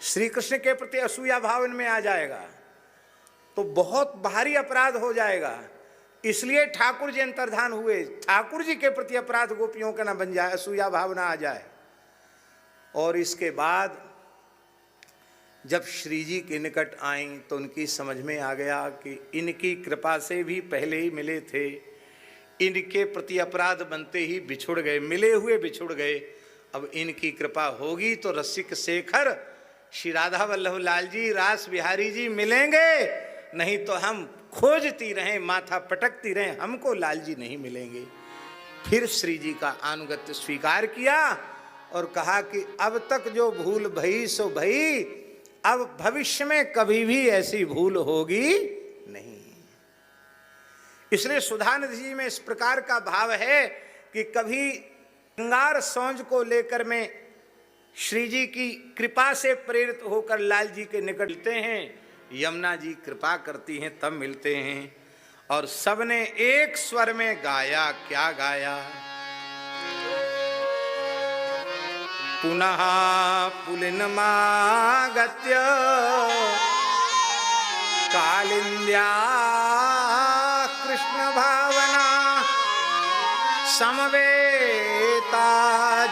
श्री कृष्ण के प्रति असूया भाव इनमें आ जाएगा, तो बहुत भारी अपराध हो जाएगा। इसलिए ठाकुर जी अंतर्धान हुए, ठाकुर जी के प्रति अपराध गोपियों का ना बन जाए, असूया भाव ना आ जाए। और इसके बाद जब श्री जी के निकट आई तो उनकी समझ में आ गया कि इनकी कृपा से भी पहले ही मिले थे, इनके प्रति अपराध बनते ही बिछुड़ गए, मिले हुए बिछुड़ गए। अब इनकी कृपा होगी तो रसिक शेखर श्री राधा वल्लभ लाल जी, रास बिहारी जी मिलेंगे, नहीं तो हम खोजती रहें, माथा पटकती रहें, हमको लाल जी नहीं मिलेंगे। फिर श्री जी का अनुगत्य स्वीकार किया और कहा कि अब तक जो भूल भई सो भई, अब भविष्य में कभी भी ऐसी भूल होगी नहीं। इसलिए सुधानिधि जी में इस प्रकार का भाव है कि कभी श्रृंगार सौंज को लेकर में श्री जी की कृपा से प्रेरित होकर लाल जी के निकट मिलते हैं, यमुना जी कृपा करती हैं तब मिलते हैं। और सबने एक स्वर में गाया, क्या गाया? पुनः पुलिनमागत्य कालिंद्या कृष्ण भावना समवेता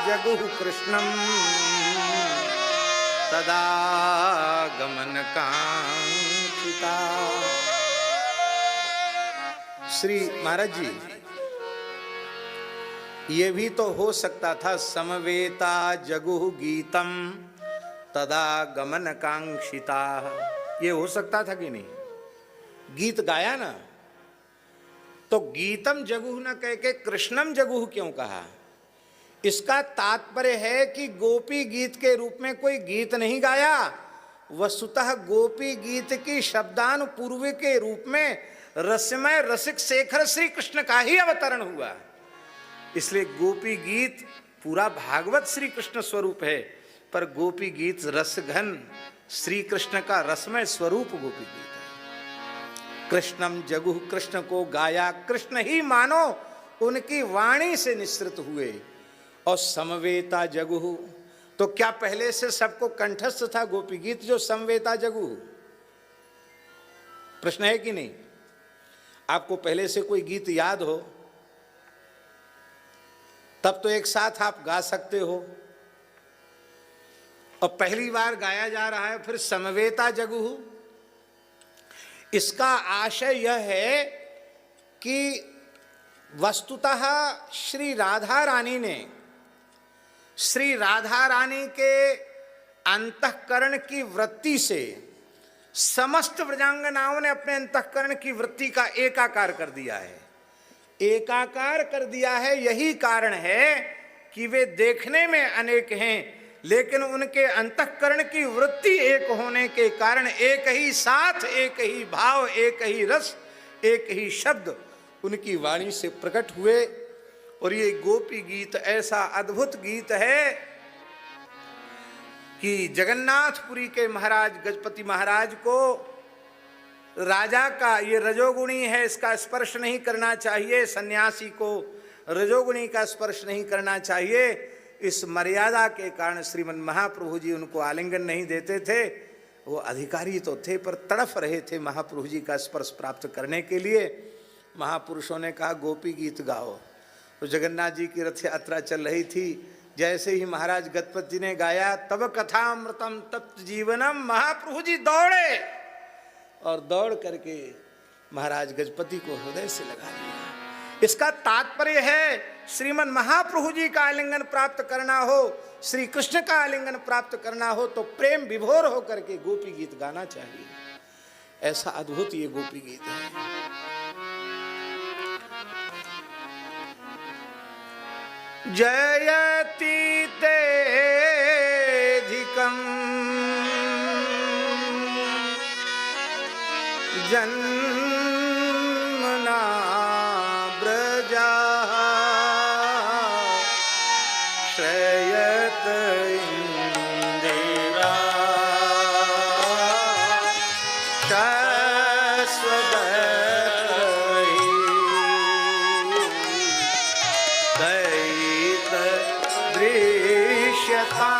जगुः कृष्णम तदा गमन कांक्षिता। श्री महाराज जी, ये भी तो हो सकता था, समवेता जगुः गीतम तदा गमन कांक्षिता, ये हो सकता था कि नहीं? गीत गाया ना, तो गीतम जगुः न कह के कृष्णम जगुः क्यों कहा? इसका तात्पर्य है कि गोपी गीत के रूप में कोई गीत नहीं गाया, वस्तुतः गोपी गीत की शब्दानुपूर्व के रूप में रसमय रसिक शेखर श्री कृष्ण का ही अवतरण हुआ। इसलिए गोपी गीत पूरा भागवत श्री कृष्ण स्वरूप है, पर गोपी गीत रसघन श्री कृष्ण का रसमय स्वरूप गोपी गीत है। कृष्णम जगुः, कृष्ण को गाया, कृष्ण ही मानो उनकी वाणी से निसृत हुए। और समवेता जगुः, तो क्या पहले से सबको कंठस्थ था गोपी गीत जो समवेता जगुः? प्रश्न है कि नहीं? आपको पहले से कोई गीत याद हो तब तो एक साथ आप गा सकते हो, और पहली बार गाया जा रहा है फिर समवेता जगुः। इसका आशय यह है कि वस्तुतः श्री राधा रानी ने, श्री राधा रानी के अंतःकरण की वृत्ति से समस्त व्रजांगनाओं ने अपने अंतःकरण की वृत्ति का एकाकार कर दिया है, एकाकार कर दिया है। यही कारण है कि वे देखने में अनेक हैं, लेकिन उनके अंतःकरण की वृत्ति एक होने के कारण एक ही साथ, एक ही भाव, एक ही रस, एक ही शब्द उनकी वाणी से प्रकट हुए। और ये गोपी गीत ऐसा अद्भुत गीत है कि जगन्नाथपुरी के महाराज गजपति महाराज को राजा का ये रजोगुणी है, इसका स्पर्श नहीं करना चाहिए, सन्यासी को रजोगुणी का स्पर्श नहीं करना चाहिए। इस मर्यादा के कारण श्रीमन महाप्रभु जी उनको आलिंगन नहीं देते थे। वो अधिकारी तो थे पर तड़फ रहे थे महाप्रभु जी का स्पर्श प्राप्त करने के लिए। महापुरुषों ने कहा गोपी गीत गाओ। तो जगन्नाथ जी की रथ यात्रा चल रही थी, जैसे ही महाराज गजपति जी ने गाया तब कथामृतम तप्त जीवनम, महाप्रभु जी दौड़े और दौड़ करके महाराज गजपति को हृदय से लगा लिया। इसका तात्पर्य है श्रीमन महाप्रभु जी का आलिंगन प्राप्त करना हो, श्री कृष्ण का आलिंगन प्राप्त करना हो तो प्रेम विभोर होकर के गोपी गीत गाना चाहिए। ऐसा अद्भुत ये गोपी गीत है। जयति तेधिकं जन्मना ब्रजा श्रयत इंदिरा शाश्वती दैत दृश्यता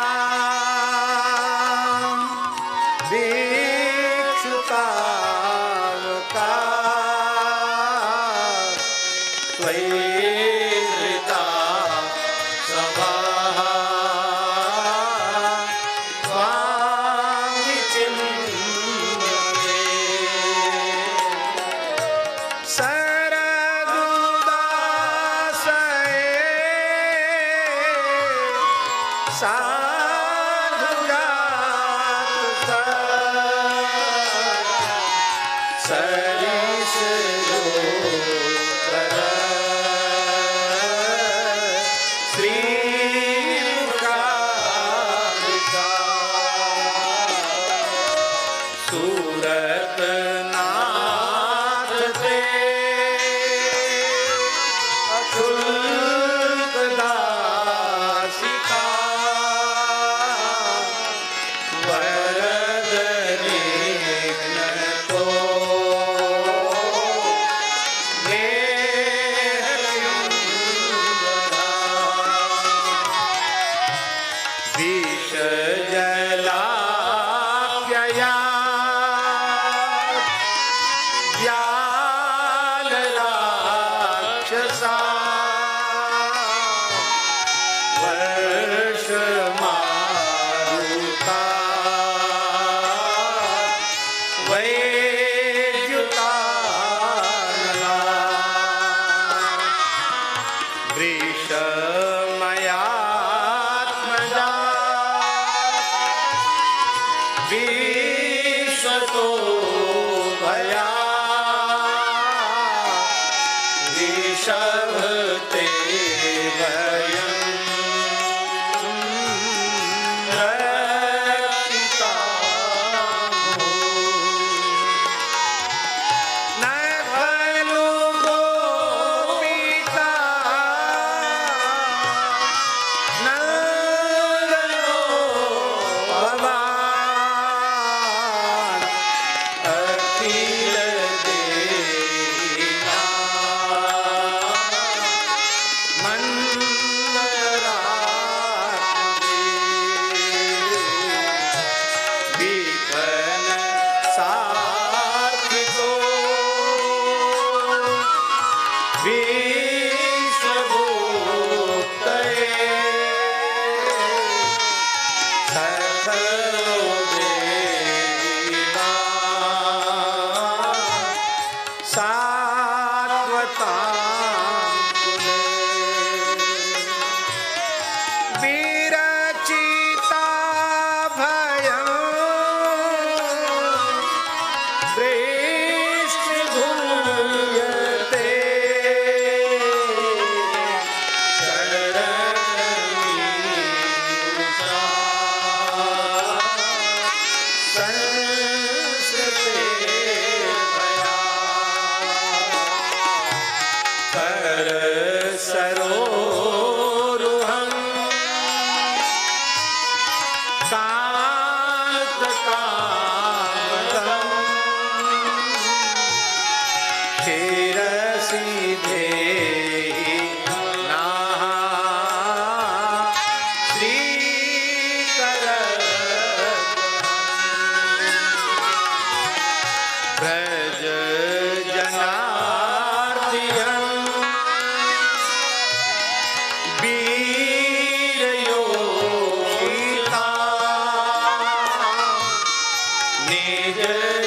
निज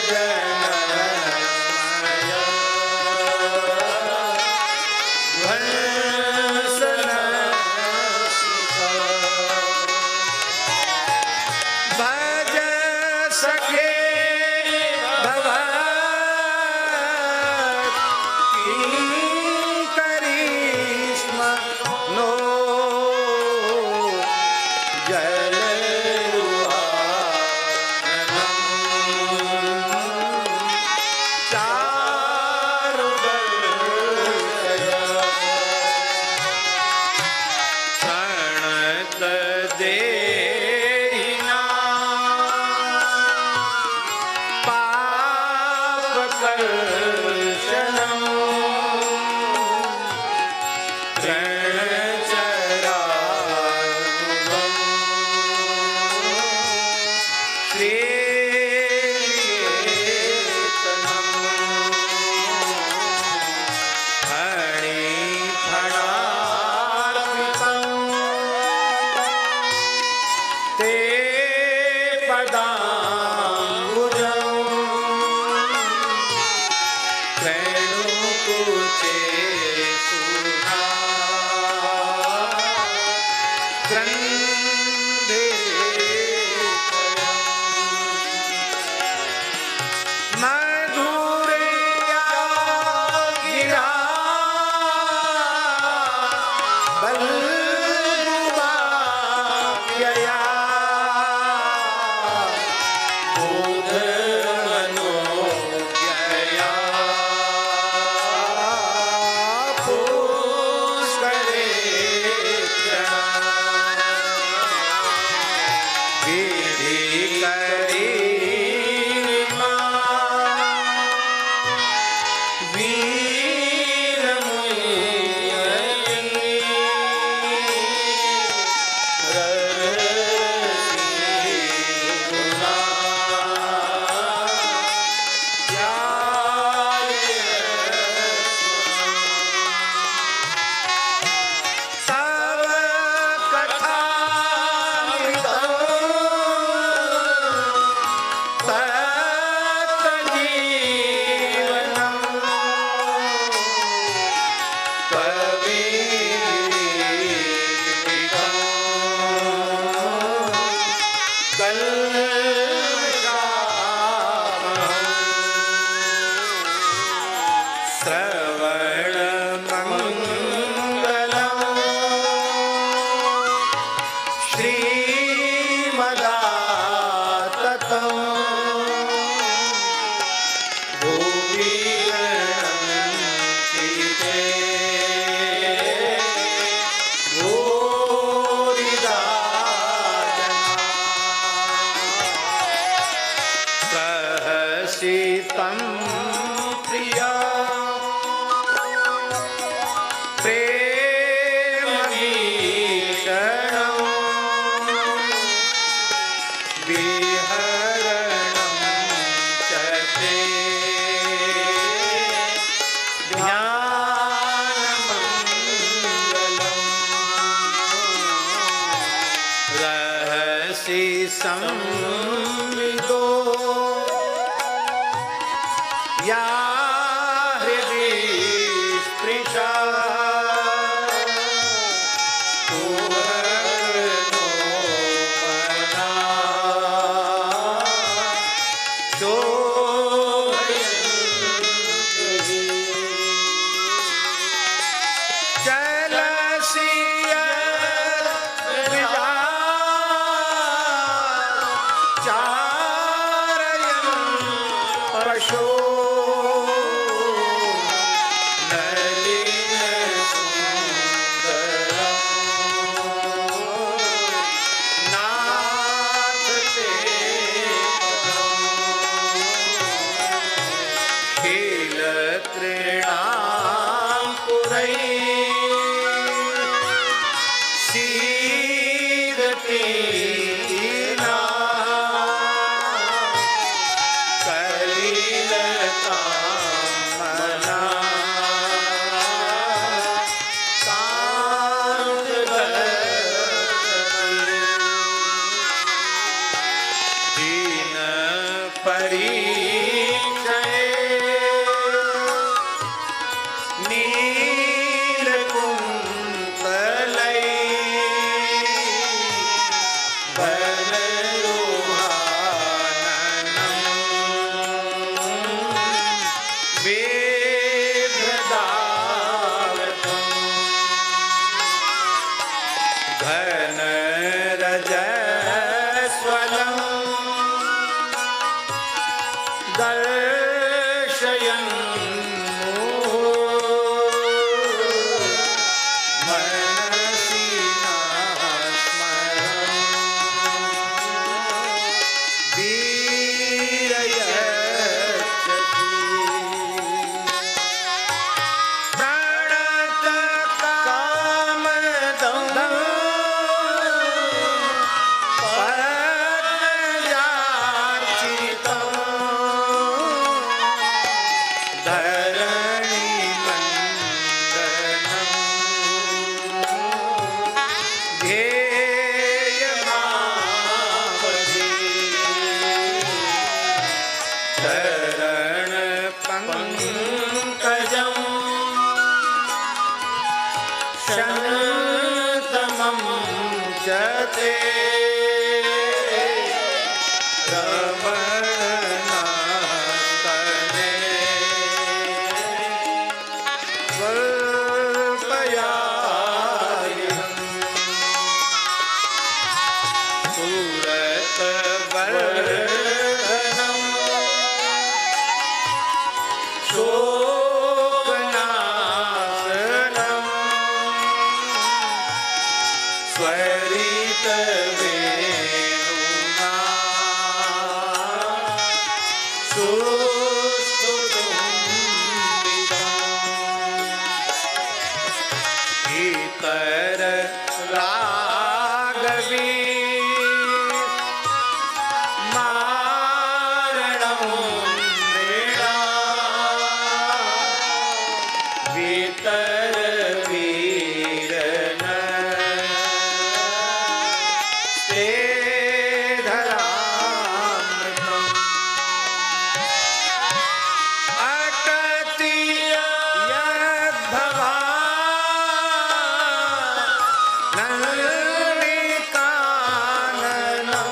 जन स्मय भंसन भज सखे भगवत करिश्म नो जल शीतम प्रिया प्रेम भीषणं विहरणं च ते ध्यानमङ्गलं रहसि संविदो परीक्षये नीलकुन्तलै वनरोहाननं बिभ्रदावतम् घनरजस्वलं दर्शयन् मनसि नः स्मरन् वीरयच्छसि प्रणतकामदं पद्मजार्चितं धरणिमण्डनं ध्येयमावधि चरणपङ्कजं शन्तमं च ते रमणस्तने स्वल्पयायिनं सुरतवर्धनं शोकनाशनं स्वरितवेणुना सुस्तुतिम् इतररागवी मारणं नृणा वितरवीरन ते धरामृतम् अटति यद्भवान् नलिकाननं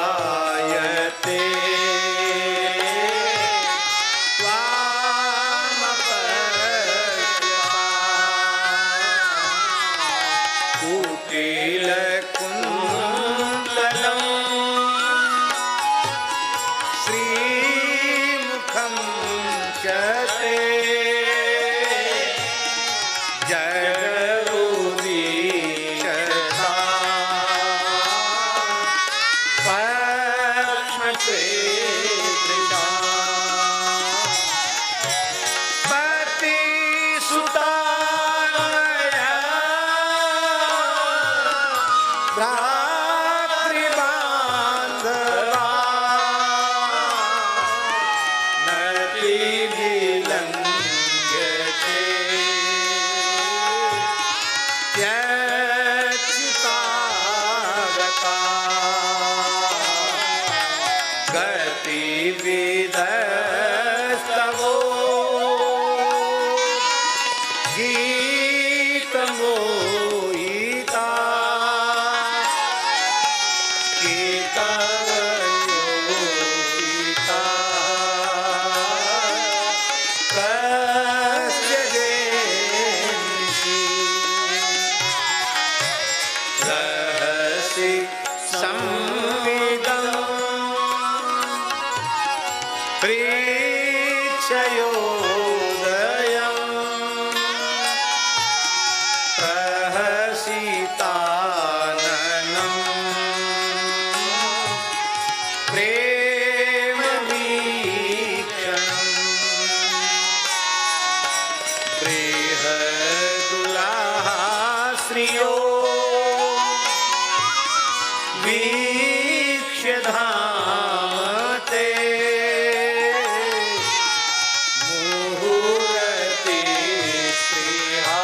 त्रुटिर्युगायते कुटिलकुन्तलं श्रीमुखं च ते जगदुदीक्षता पद्मश्रीदृशा पतिसुतानया भ्रातृबान्धवा नतिविलङ्घ्यते त्यच्युतागता गतिविदस्तवो गीतमोहिता केतवयोहिता कस्य देनिषि रहसि संविदं प्रेक्षयोदयं प्रहसिताननं प्रेमवीक्षणं बृहदुलाः श्रियो वीक्ष्य धाम ते मुहुरति श्रिया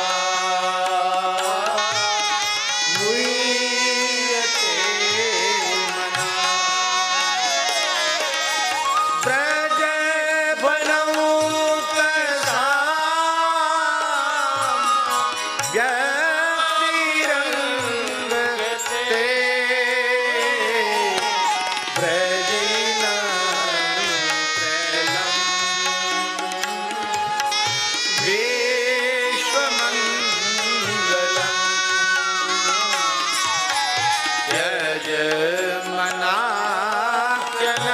मुह्यते व्रज मनाचन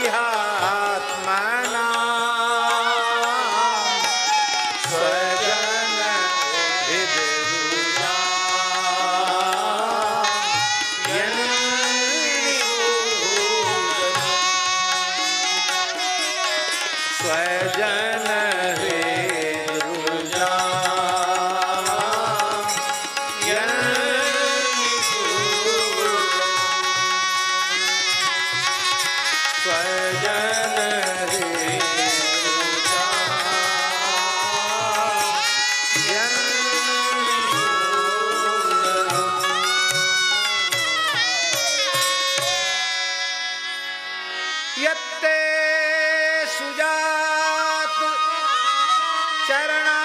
स्वस्पृहात्मना स्वजन हृदरुजा स्वजन हृदरुजा स्वजन यत्ते सुजात चरणाम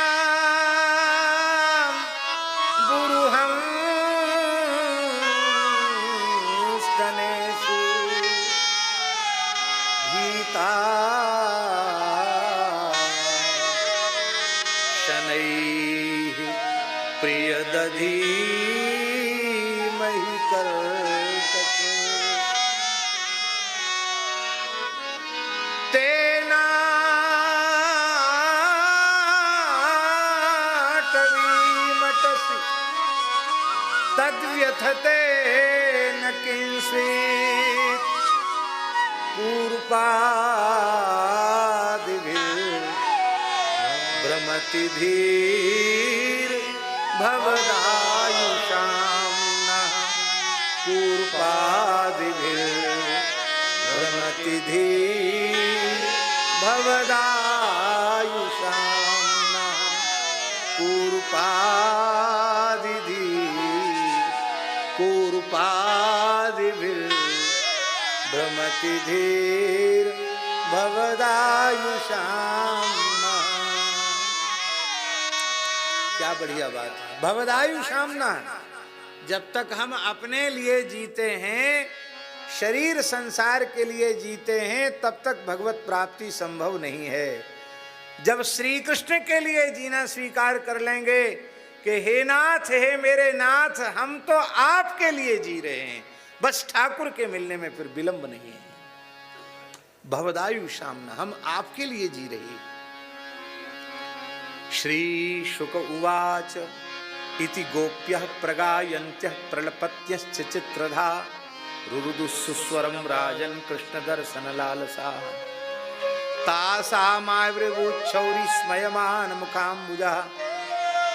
गुरुहं स्तनेषु गीता शनैः प्रियदधीमहि कर्तते तेनाटवीमटसि तद्व्यथते न किंचित् पूर्वादिभिर्भ्रमति धीर भवदायुषां नः पूर्वादिभिर्भ्रमति धीर भवदायुषां नः पूर्वादिभिर्भ्रमति धीर भवदायुषां नः। क्या बढ़िया बात है, भवदायुषां नः। जब तक हम अपने लिए जीते हैं, शरीर संसार के लिए जीते हैं, तब तक भगवत प्राप्ति संभव नहीं है। जब श्री कृष्ण के लिए जीना स्वीकार कर लेंगे कि हे नाथ, हे मेरे नाथ, हम तो आपके लिए जी रहे हैं, बस ठाकुर के मिलने में फिर विलंब नहीं है। भवदायुषां नः, हम आपके लिए जी रहे हैं। श्री शुक उवाच इति गोप्यः प्रगायन्त्यः प्रलपत्यश्च चित्रधा रुरुदुःस्वरं राजन् कृष्ण दर्शन लालसा तासामाविर्वोच्छौरि स्मयमान मुखाम्बुजः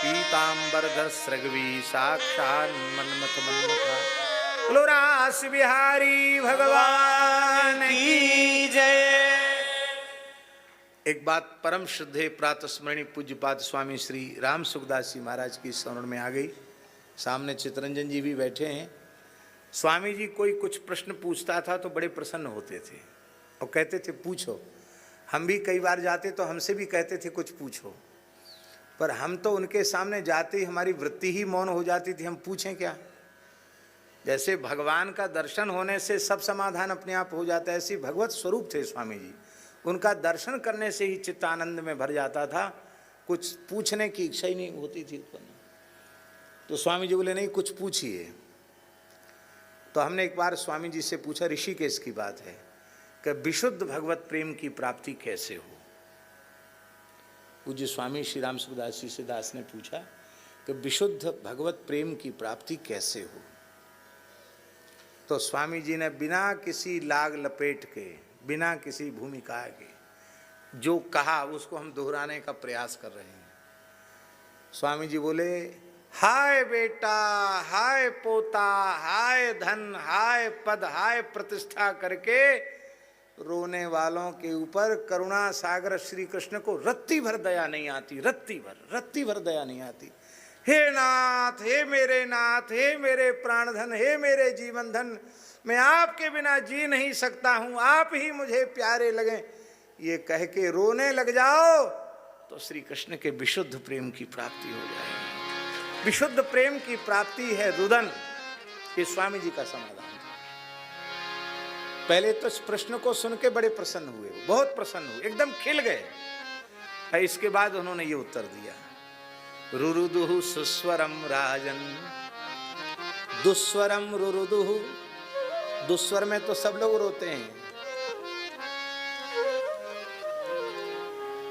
पीताम्बरधर सृगवी साक्षान् मन्मथ मन्मथा। बोलो रास बिहारी भगवान की जय। एक बात परम श्रद्धेय प्रातस्मरणीय पूज्यपाद स्वामी श्री राम सुखदास जी महाराज की स्मरण में आ गई। सामने चितरंजन जी भी बैठे हैं। स्वामी जी कोई कुछ प्रश्न पूछता था तो बड़े प्रसन्न होते थे और कहते थे पूछो। हम भी कई बार जाते तो हमसे भी कहते थे कुछ पूछो, पर हम तो उनके सामने जाते ही हमारी वृत्ति ही मौन हो जाती थी, हम पूछें क्या। जैसे भगवान का दर्शन होने से सब समाधान अपने आप हो जाता है, ऐसे भगवत स्वरूप थे स्वामी जी। उनका दर्शन करने से ही चित्त आनंद में भर जाता था, कुछ पूछने की इच्छा ही नहीं होती थी उत्पन्न। तो स्वामी जी बोले नहीं कुछ पूछिए। तो हमने एक बार स्वामी जी से पूछा, ऋषिकेश की बात है, कि विशुद्ध भगवत प्रेम की प्राप्ति कैसे हो। पूज्य स्वामी श्री राम सुखदास जी से दास ने पूछा कि विशुद्ध भगवत प्रेम की प्राप्ति कैसे हो। तो स्वामी जी ने बिना किसी लाग लपेट के, बिना किसी भूमिका के जो कहा उसको हम दोहराने का प्रयास कर रहे हैं। स्वामी जी बोले, हाय बेटा, हाय पोता, हाय धन, हाय पद, हाय प्रतिष्ठा करके रोने वालों के ऊपर करुणा सागर श्री कृष्ण को रत्ती भर दया नहीं आती, रत्ती भर दया नहीं आती। हे नाथ, हे मेरे नाथ, हे मेरे प्राणधन, हे मेरे जीवन धन, मैं आपके बिना जी नहीं सकता हूं, आप ही मुझे प्यारे लगे, ये कह के रोने लग जाओ तो श्री कृष्ण के विशुद्ध प्रेम की प्राप्ति हो जाएगी। विशुद्ध प्रेम की प्राप्ति है रुदन। ये स्वामी जी का समाधान था। पहले तो इस प्रश्न को सुन के बड़े प्रसन्न हुए, बहुत प्रसन्न हुए, एकदम खिल गए। इसके बाद उन्होंने ये उत्तर दिया, रुरुदुः सुस्वरम राजन। दुस्वरम रुरुदुः, दुस्वर में तो सब लोग रोते हैं,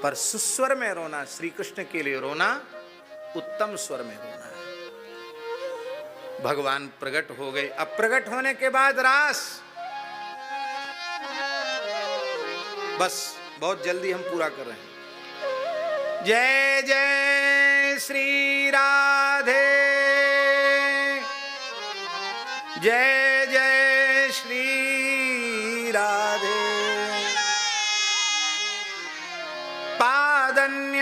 पर सुस्वर में रोना, श्री कृष्ण के लिए रोना, उत्तम स्वर में रोना है। भगवान प्रकट हो गए। अब प्रकट होने के बाद रास बस बहुत जल्दी हम पूरा कर रहे हैं। जय जय श्री राधे, जय जय श्री राधे। पादन्यासैर्भुज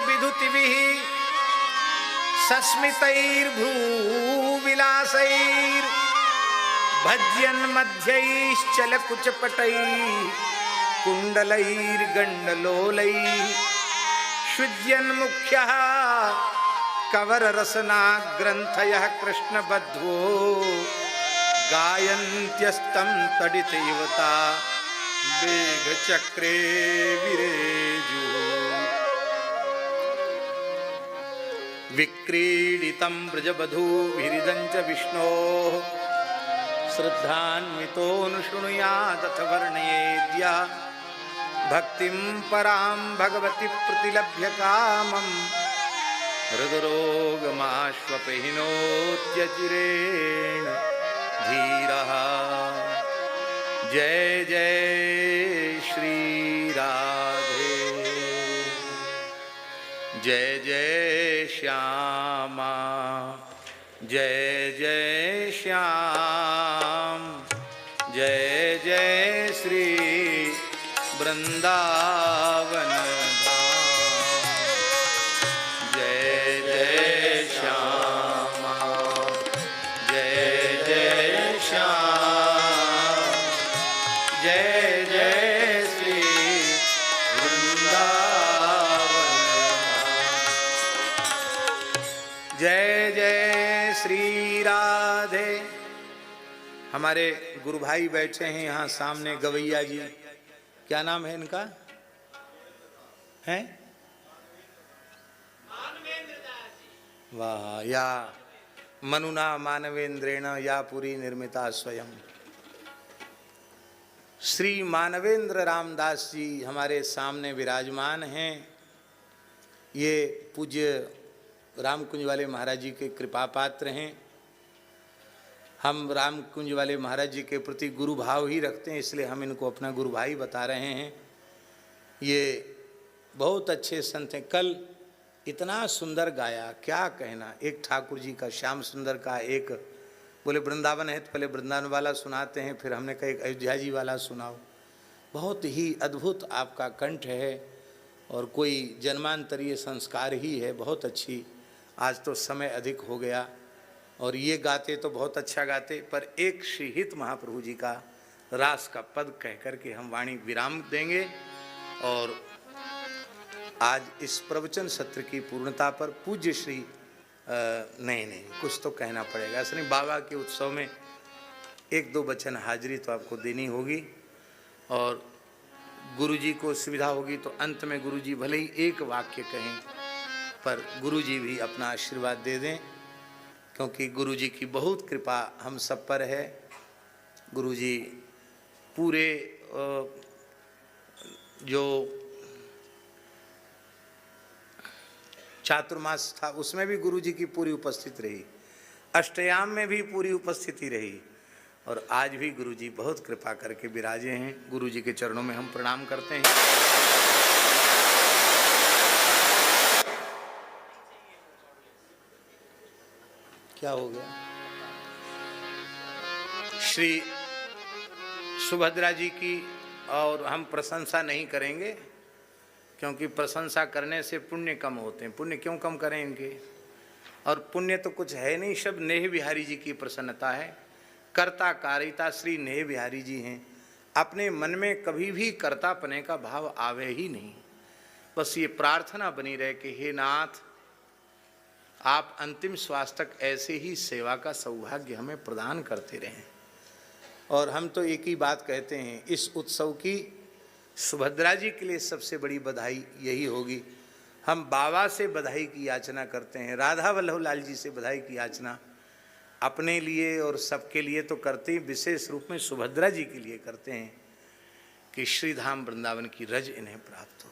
विधुतिभिः सस्मितैर्भ्रूविलासैर् भज्यन्मध्यैश्चलकुचपटैः कुण्डलैर्गण्डलोलैः शुज्यन्मुख्यः कवररसनाग्रन्थयः कृष्णबद्धो गायन्त्यस्तं तडितैवता वेगचक्रे विरेजु। विक्रीडितं व्रजवधूभिरिदं च विष्णोः श्रद्धान्वितोऽनुशृणुयादथ वर्णयेद्या भक्तिं परां भगवति प्रतिलभ्य कामं हृदरोगमाश्वपहिनोत्यचिरेण धीरः। जय जय श्री राधे, जय जय श्यामा, जय जय श्याम, जय जय श्री वृंदावन धाम। जय जय श्यामा, जय जय श्याम, जय जय श्री वृंदावन। जय जय श्री राधे। हमारे गुरु भाई बैठे हैं यहाँ सामने, गवैया जी, क्या नाम है इनका? है वाह, या मनुना मानवेंद्रेण या पुरी निर्मिता स्वयं। श्री मानवेंद्र रामदास जी हमारे सामने विराजमान हैं। ये पूज्य रामकुंज वाले महाराज जी के कृपा पात्र हैं। हम रामकुंज वाले महाराज जी के प्रति गुरु भाव ही रखते हैं, इसलिए हम इनको अपना गुरु भाई बता रहे हैं। ये बहुत अच्छे संत हैं। कल इतना सुंदर गाया, क्या कहना। एक ठाकुर जी का, श्याम सुंदर का, एक बोले वृंदावन है तो पहले वृंदावन वाला सुनाते हैं, फिर हमने कहा एक अयोध्या जी वाला सुनाओ। बहुत ही अद्भुत आपका कंठ है और कोई जन्मांतरीय संस्कार ही है। बहुत अच्छी। आज तो समय अधिक हो गया और ये गाते तो बहुत अच्छा गाते, पर एक श्री हित महाप्रभु जी का रास का पद कह करके हम वाणी विराम देंगे। और आज इस प्रवचन सत्र की पूर्णता पर पूज्य श्री नहीं कुछ तो कहना पड़ेगा। श्री बाबा के उत्सव में एक दो वचन हाजिरी तो आपको देनी होगी और गुरुजी को सुविधा होगी तो अंत में गुरुजी भले ही एक वाक्य कहें, पर गुरुजी भी अपना आशीर्वाद दे दें, क्योंकि गुरुजी की बहुत कृपा हम सब पर है। गुरुजी पूरे जो चातुर्मास था उसमें भी गुरुजी की पूरी उपस्थिति रही, अष्टयाम में भी पूरी उपस्थिति रही, और आज भी गुरुजी बहुत कृपा करके विराजे हैं। गुरुजी के चरणों में हम प्रणाम करते हैं। क्या हो गया? श्री सुभद्रा जी की और हम प्रशंसा नहीं करेंगे, क्योंकि प्रशंसा करने से पुण्य कम होते हैं। पुण्य क्यों कम करें इनके? और पुण्य तो कुछ है नहीं, सब नेह बिहारी जी की प्रसन्नता है। कर्ता कारिता श्री नेह बिहारी जी हैं। अपने मन में कभी भी कर्तापने का भाव आवे ही नहीं। बस ये प्रार्थना बनी रहे कि हे नाथ, आप अंतिम श्वास तक ऐसे ही सेवा का सौभाग्य हमें प्रदान करते रहें। और हम तो एक ही बात कहते हैं, इस उत्सव की सुभद्रा जी के लिए सबसे बड़ी बधाई यही होगी। हम बाबा से बधाई की याचना करते हैं, राधा वल्लभ लाल जी से बधाई की याचना अपने लिए और सबके लिए तो करते ही, विशेष रूप में सुभद्रा जी के लिए करते हैं कि श्री धाम वृंदावन की रज इन्हें प्राप्त हो।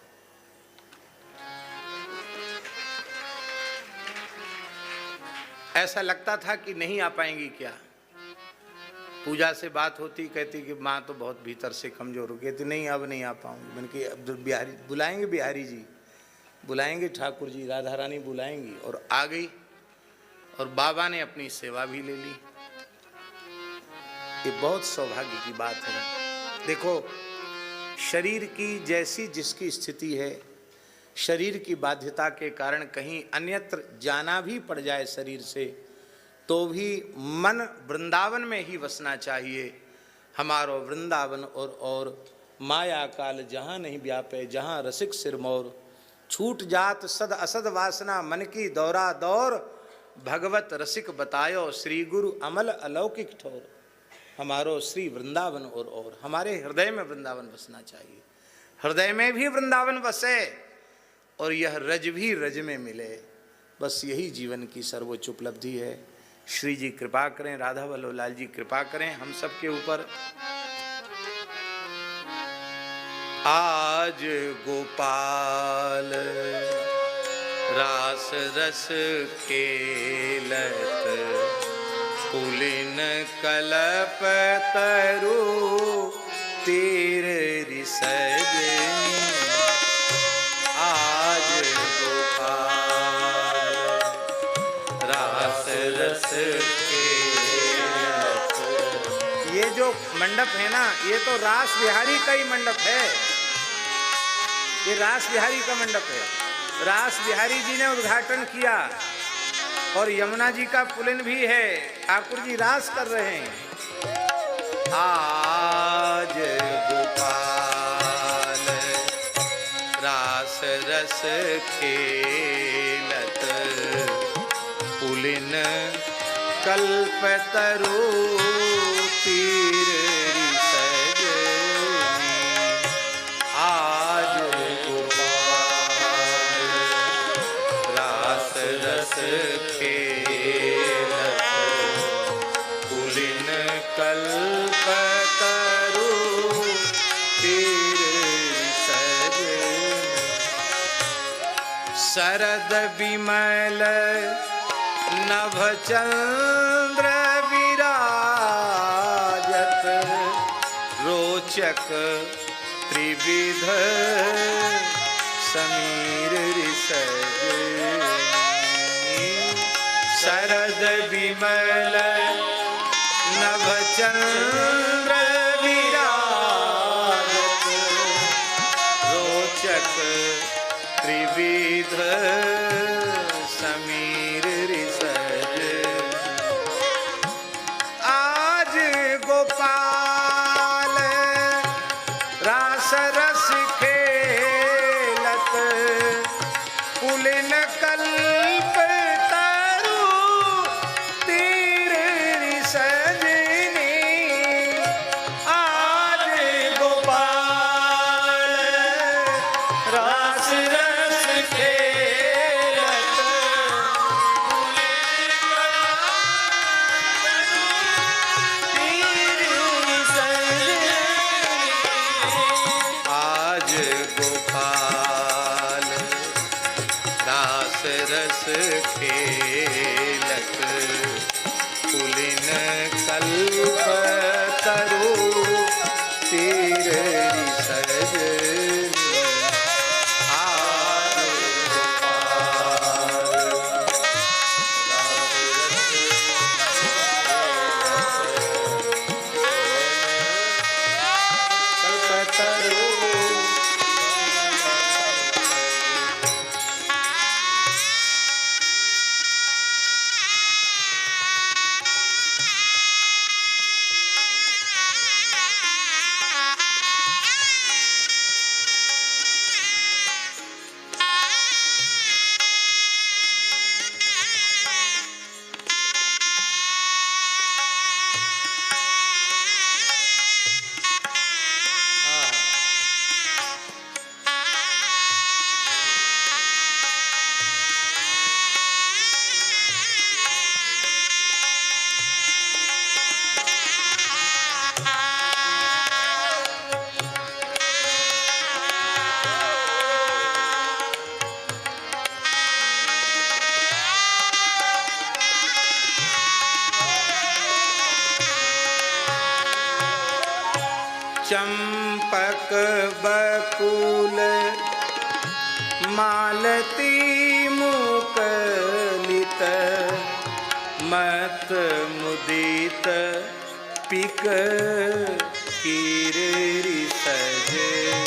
ऐसा लगता था कि नहीं आ पाएंगी क्या, पूजा से बात होती, कहती कि माँ तो बहुत भीतर से कमजोर हो गई थी, नहीं अब नहीं आ पाऊंगी। मैंने कि अब बिहारी बुलाएंगे, बिहारी जी बुलाएंगे, ठाकुर जी राधा रानी बुलाएंगी, और आ गई। और बाबा ने अपनी सेवा भी ले ली। ये बहुत सौभाग्य की बात है। देखो, शरीर की जैसी जिसकी स्थिति है, शरीर की बाध्यता के कारण कहीं अन्यत्र जाना भी पड़ जाए शरीर से, तो भी मन वृंदावन में ही बसना चाहिए। हमारो वृंदावन और माया काल जहाँ नहीं व्यापे, जहाँ रसिक सिरमौर, छूट जात सद असद वासना, मन की दौरा दौर, भगवत रसिक बतायो, श्री गुरु अमल अलौकिक ठोर। हमारो श्री वृंदावन और हमारे हृदय में वृंदावन बसना चाहिए, हृदय में भी वृंदावन बसे और यह रज भी रज में मिले। बस यही जीवन की सर्वोच्च उपलब्धि है। श्री जी कृपा करें, राधा वल्लभ लाल जी कृपा करें हम सब के ऊपर। आज गोपाल रास रस खेलत, पुलिन कलप तरु तीर रिसजनी। आज गोपाल रास रस खेलत। ये जो मंडप है ना, ये तो रास बिहारी का ही मंडप है, ये रास बिहारी का मंडप है। रास बिहारी जी ने उद्घाटन किया और यमुना जी का पुलिन भी है, ठाकुर जी रास कर रहे हैं। आज गोपाल रास रस खेलत, पुलिन कल्पतरु तीर रिसजनी। आज गोपाल रास रस खेलत, पुलिन कल्पतरु तीर रिसजनी। शरद विमल नभ चंद्र विराजत, रोचक त्रिविध समीर रिसजनी। शरद विमल नभ चंद्र विराजत, रोचक त्रिविध समीर रिसजनी। आज गोपाल रास रस खेलत, पुलिन कल्प तरु तीर रिसजनी। आज गोपाल रास रस खेलत, तीर रिसजनी। आज गोपाल रास रस खेलत, पुलिन कल्पतरु तीर रिसजनी। आज गोपाल कल्पतरु। चंपक बकुल मालती मुकलित मत मुदित पिक कीरी सजनी।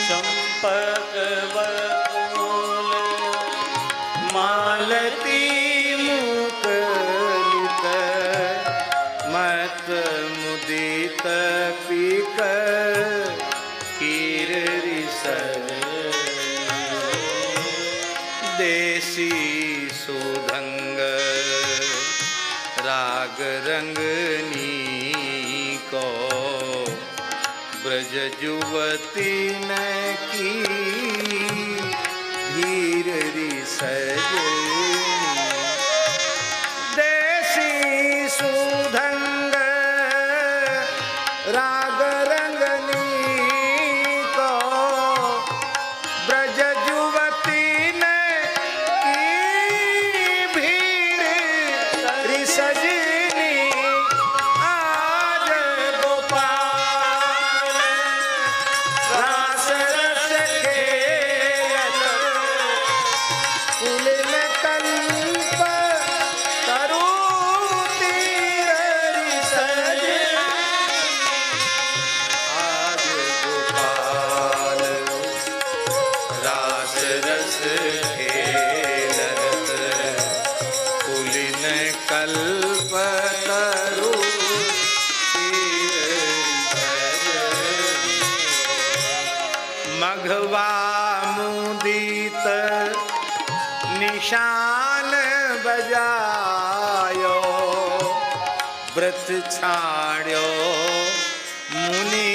चंपक बकुल मालती मुकलित मत मुदित पिक कीरी सजनी। देसी सुधंग राग रंगनी को ब्रज युवती न की धीर री सजनी। देसी सुधंग राग रंगनी को ब्रज युवती न की भीड़ री सजनी। आज गोपाल रास रस खेलत पुलिन कल्प तरु तीर री सजनी। आज गोपाल रास रस खेलत पुलिन कल्प तरु तीर सजनी। मघवा मुदित निशान बजायो व्रत छाड़्यो मुनि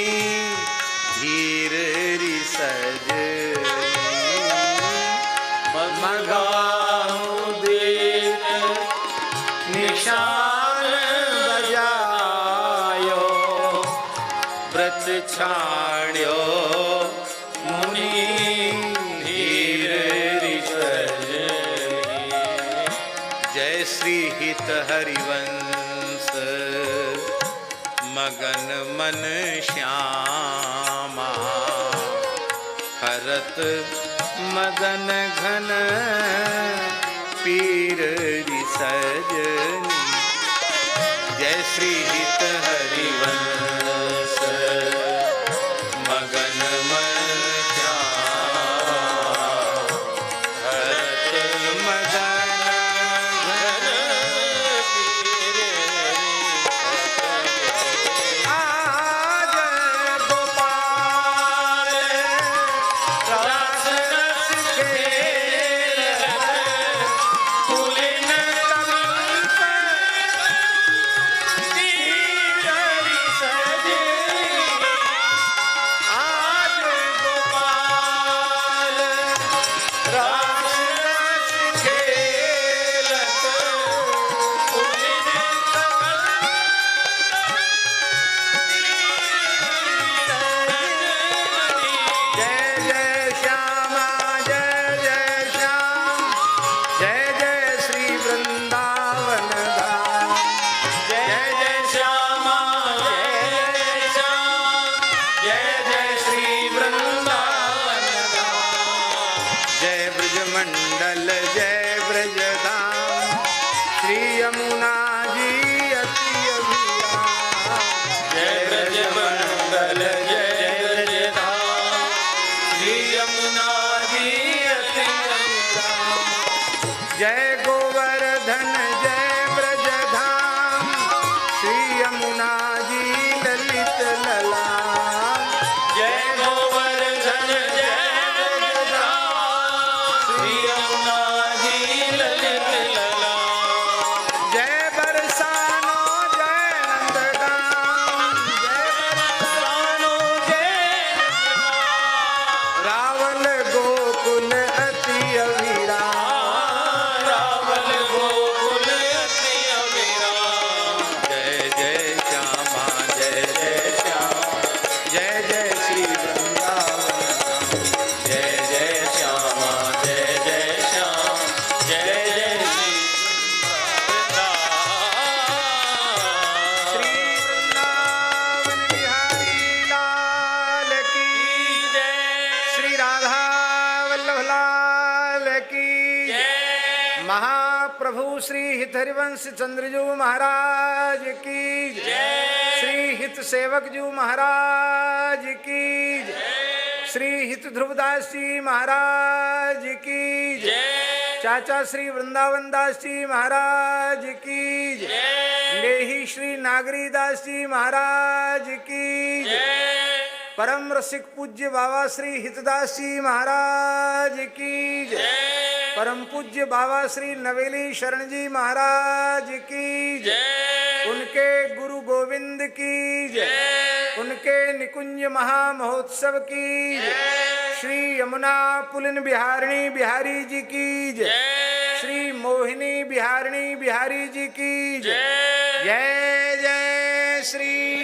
धीर री सजनी। मघवा मुदित निशान बजायो व्रत छाड़्यो मुनि धीर री सजनी। जय श्री हित हरिवंश मगन मन श्यामा हरत मदन घन पीर री सजनी। जय श्री हित हरिवंश मगन मन श्यामा हरत मदन घन पीर री सजनी। आज गोपाल रास रस खेलत पुलिन कल्प तीर री सजनी। आज गोपाल रास रस खेलत पुलिन जय जय श्यामा जय जय श्याम जय जय श्री वृंदावन धाम। जय जय श्यामा जय जय श्याम जय जय श्री वृंदावन धाम। जय ब्रजमंडल जय ब्रजधाम श्री यमुना जी अति अभियान। जय ब्रजमंडल जय ब्रजधाम श्री यमुना जी अति अभियान। जय गोवर्धन जय ब्रजधाम श्री यमुना जी ललित ललाम। जय गोवर्धन जय ब्रजधाम श्री यमुना जी ललित ललाम। जय बरसानो जय नंदगाम जय बरसानो जय रावल गोकुल अति अविराम। महाप्रभु श्री हित हरिवंश चंद्रजू महाराज की जय। श्री हित सेवक जू महाराज की श्री हित ध्रुवदास जी महाराज की जय। चाचा श्री वृंदावन दास जी महाराज की जय। लेही श्री नागरी दास जी महाराज की जय। परम रसिक पूज्य बाबा श्री हितदास जी महाराज की जय। परम पूज्य बाबा श्री नवेली शरण जी महाराज की जय। उनके गुरु गोविंद की जय। उनके निकुंज महामहोत्सव की श्री यमुना पुलिन बिहारिणी बिहारी जी की जय। श्री मोहिनी बिहारिणी बिहारी जी की जय। जय जय श्री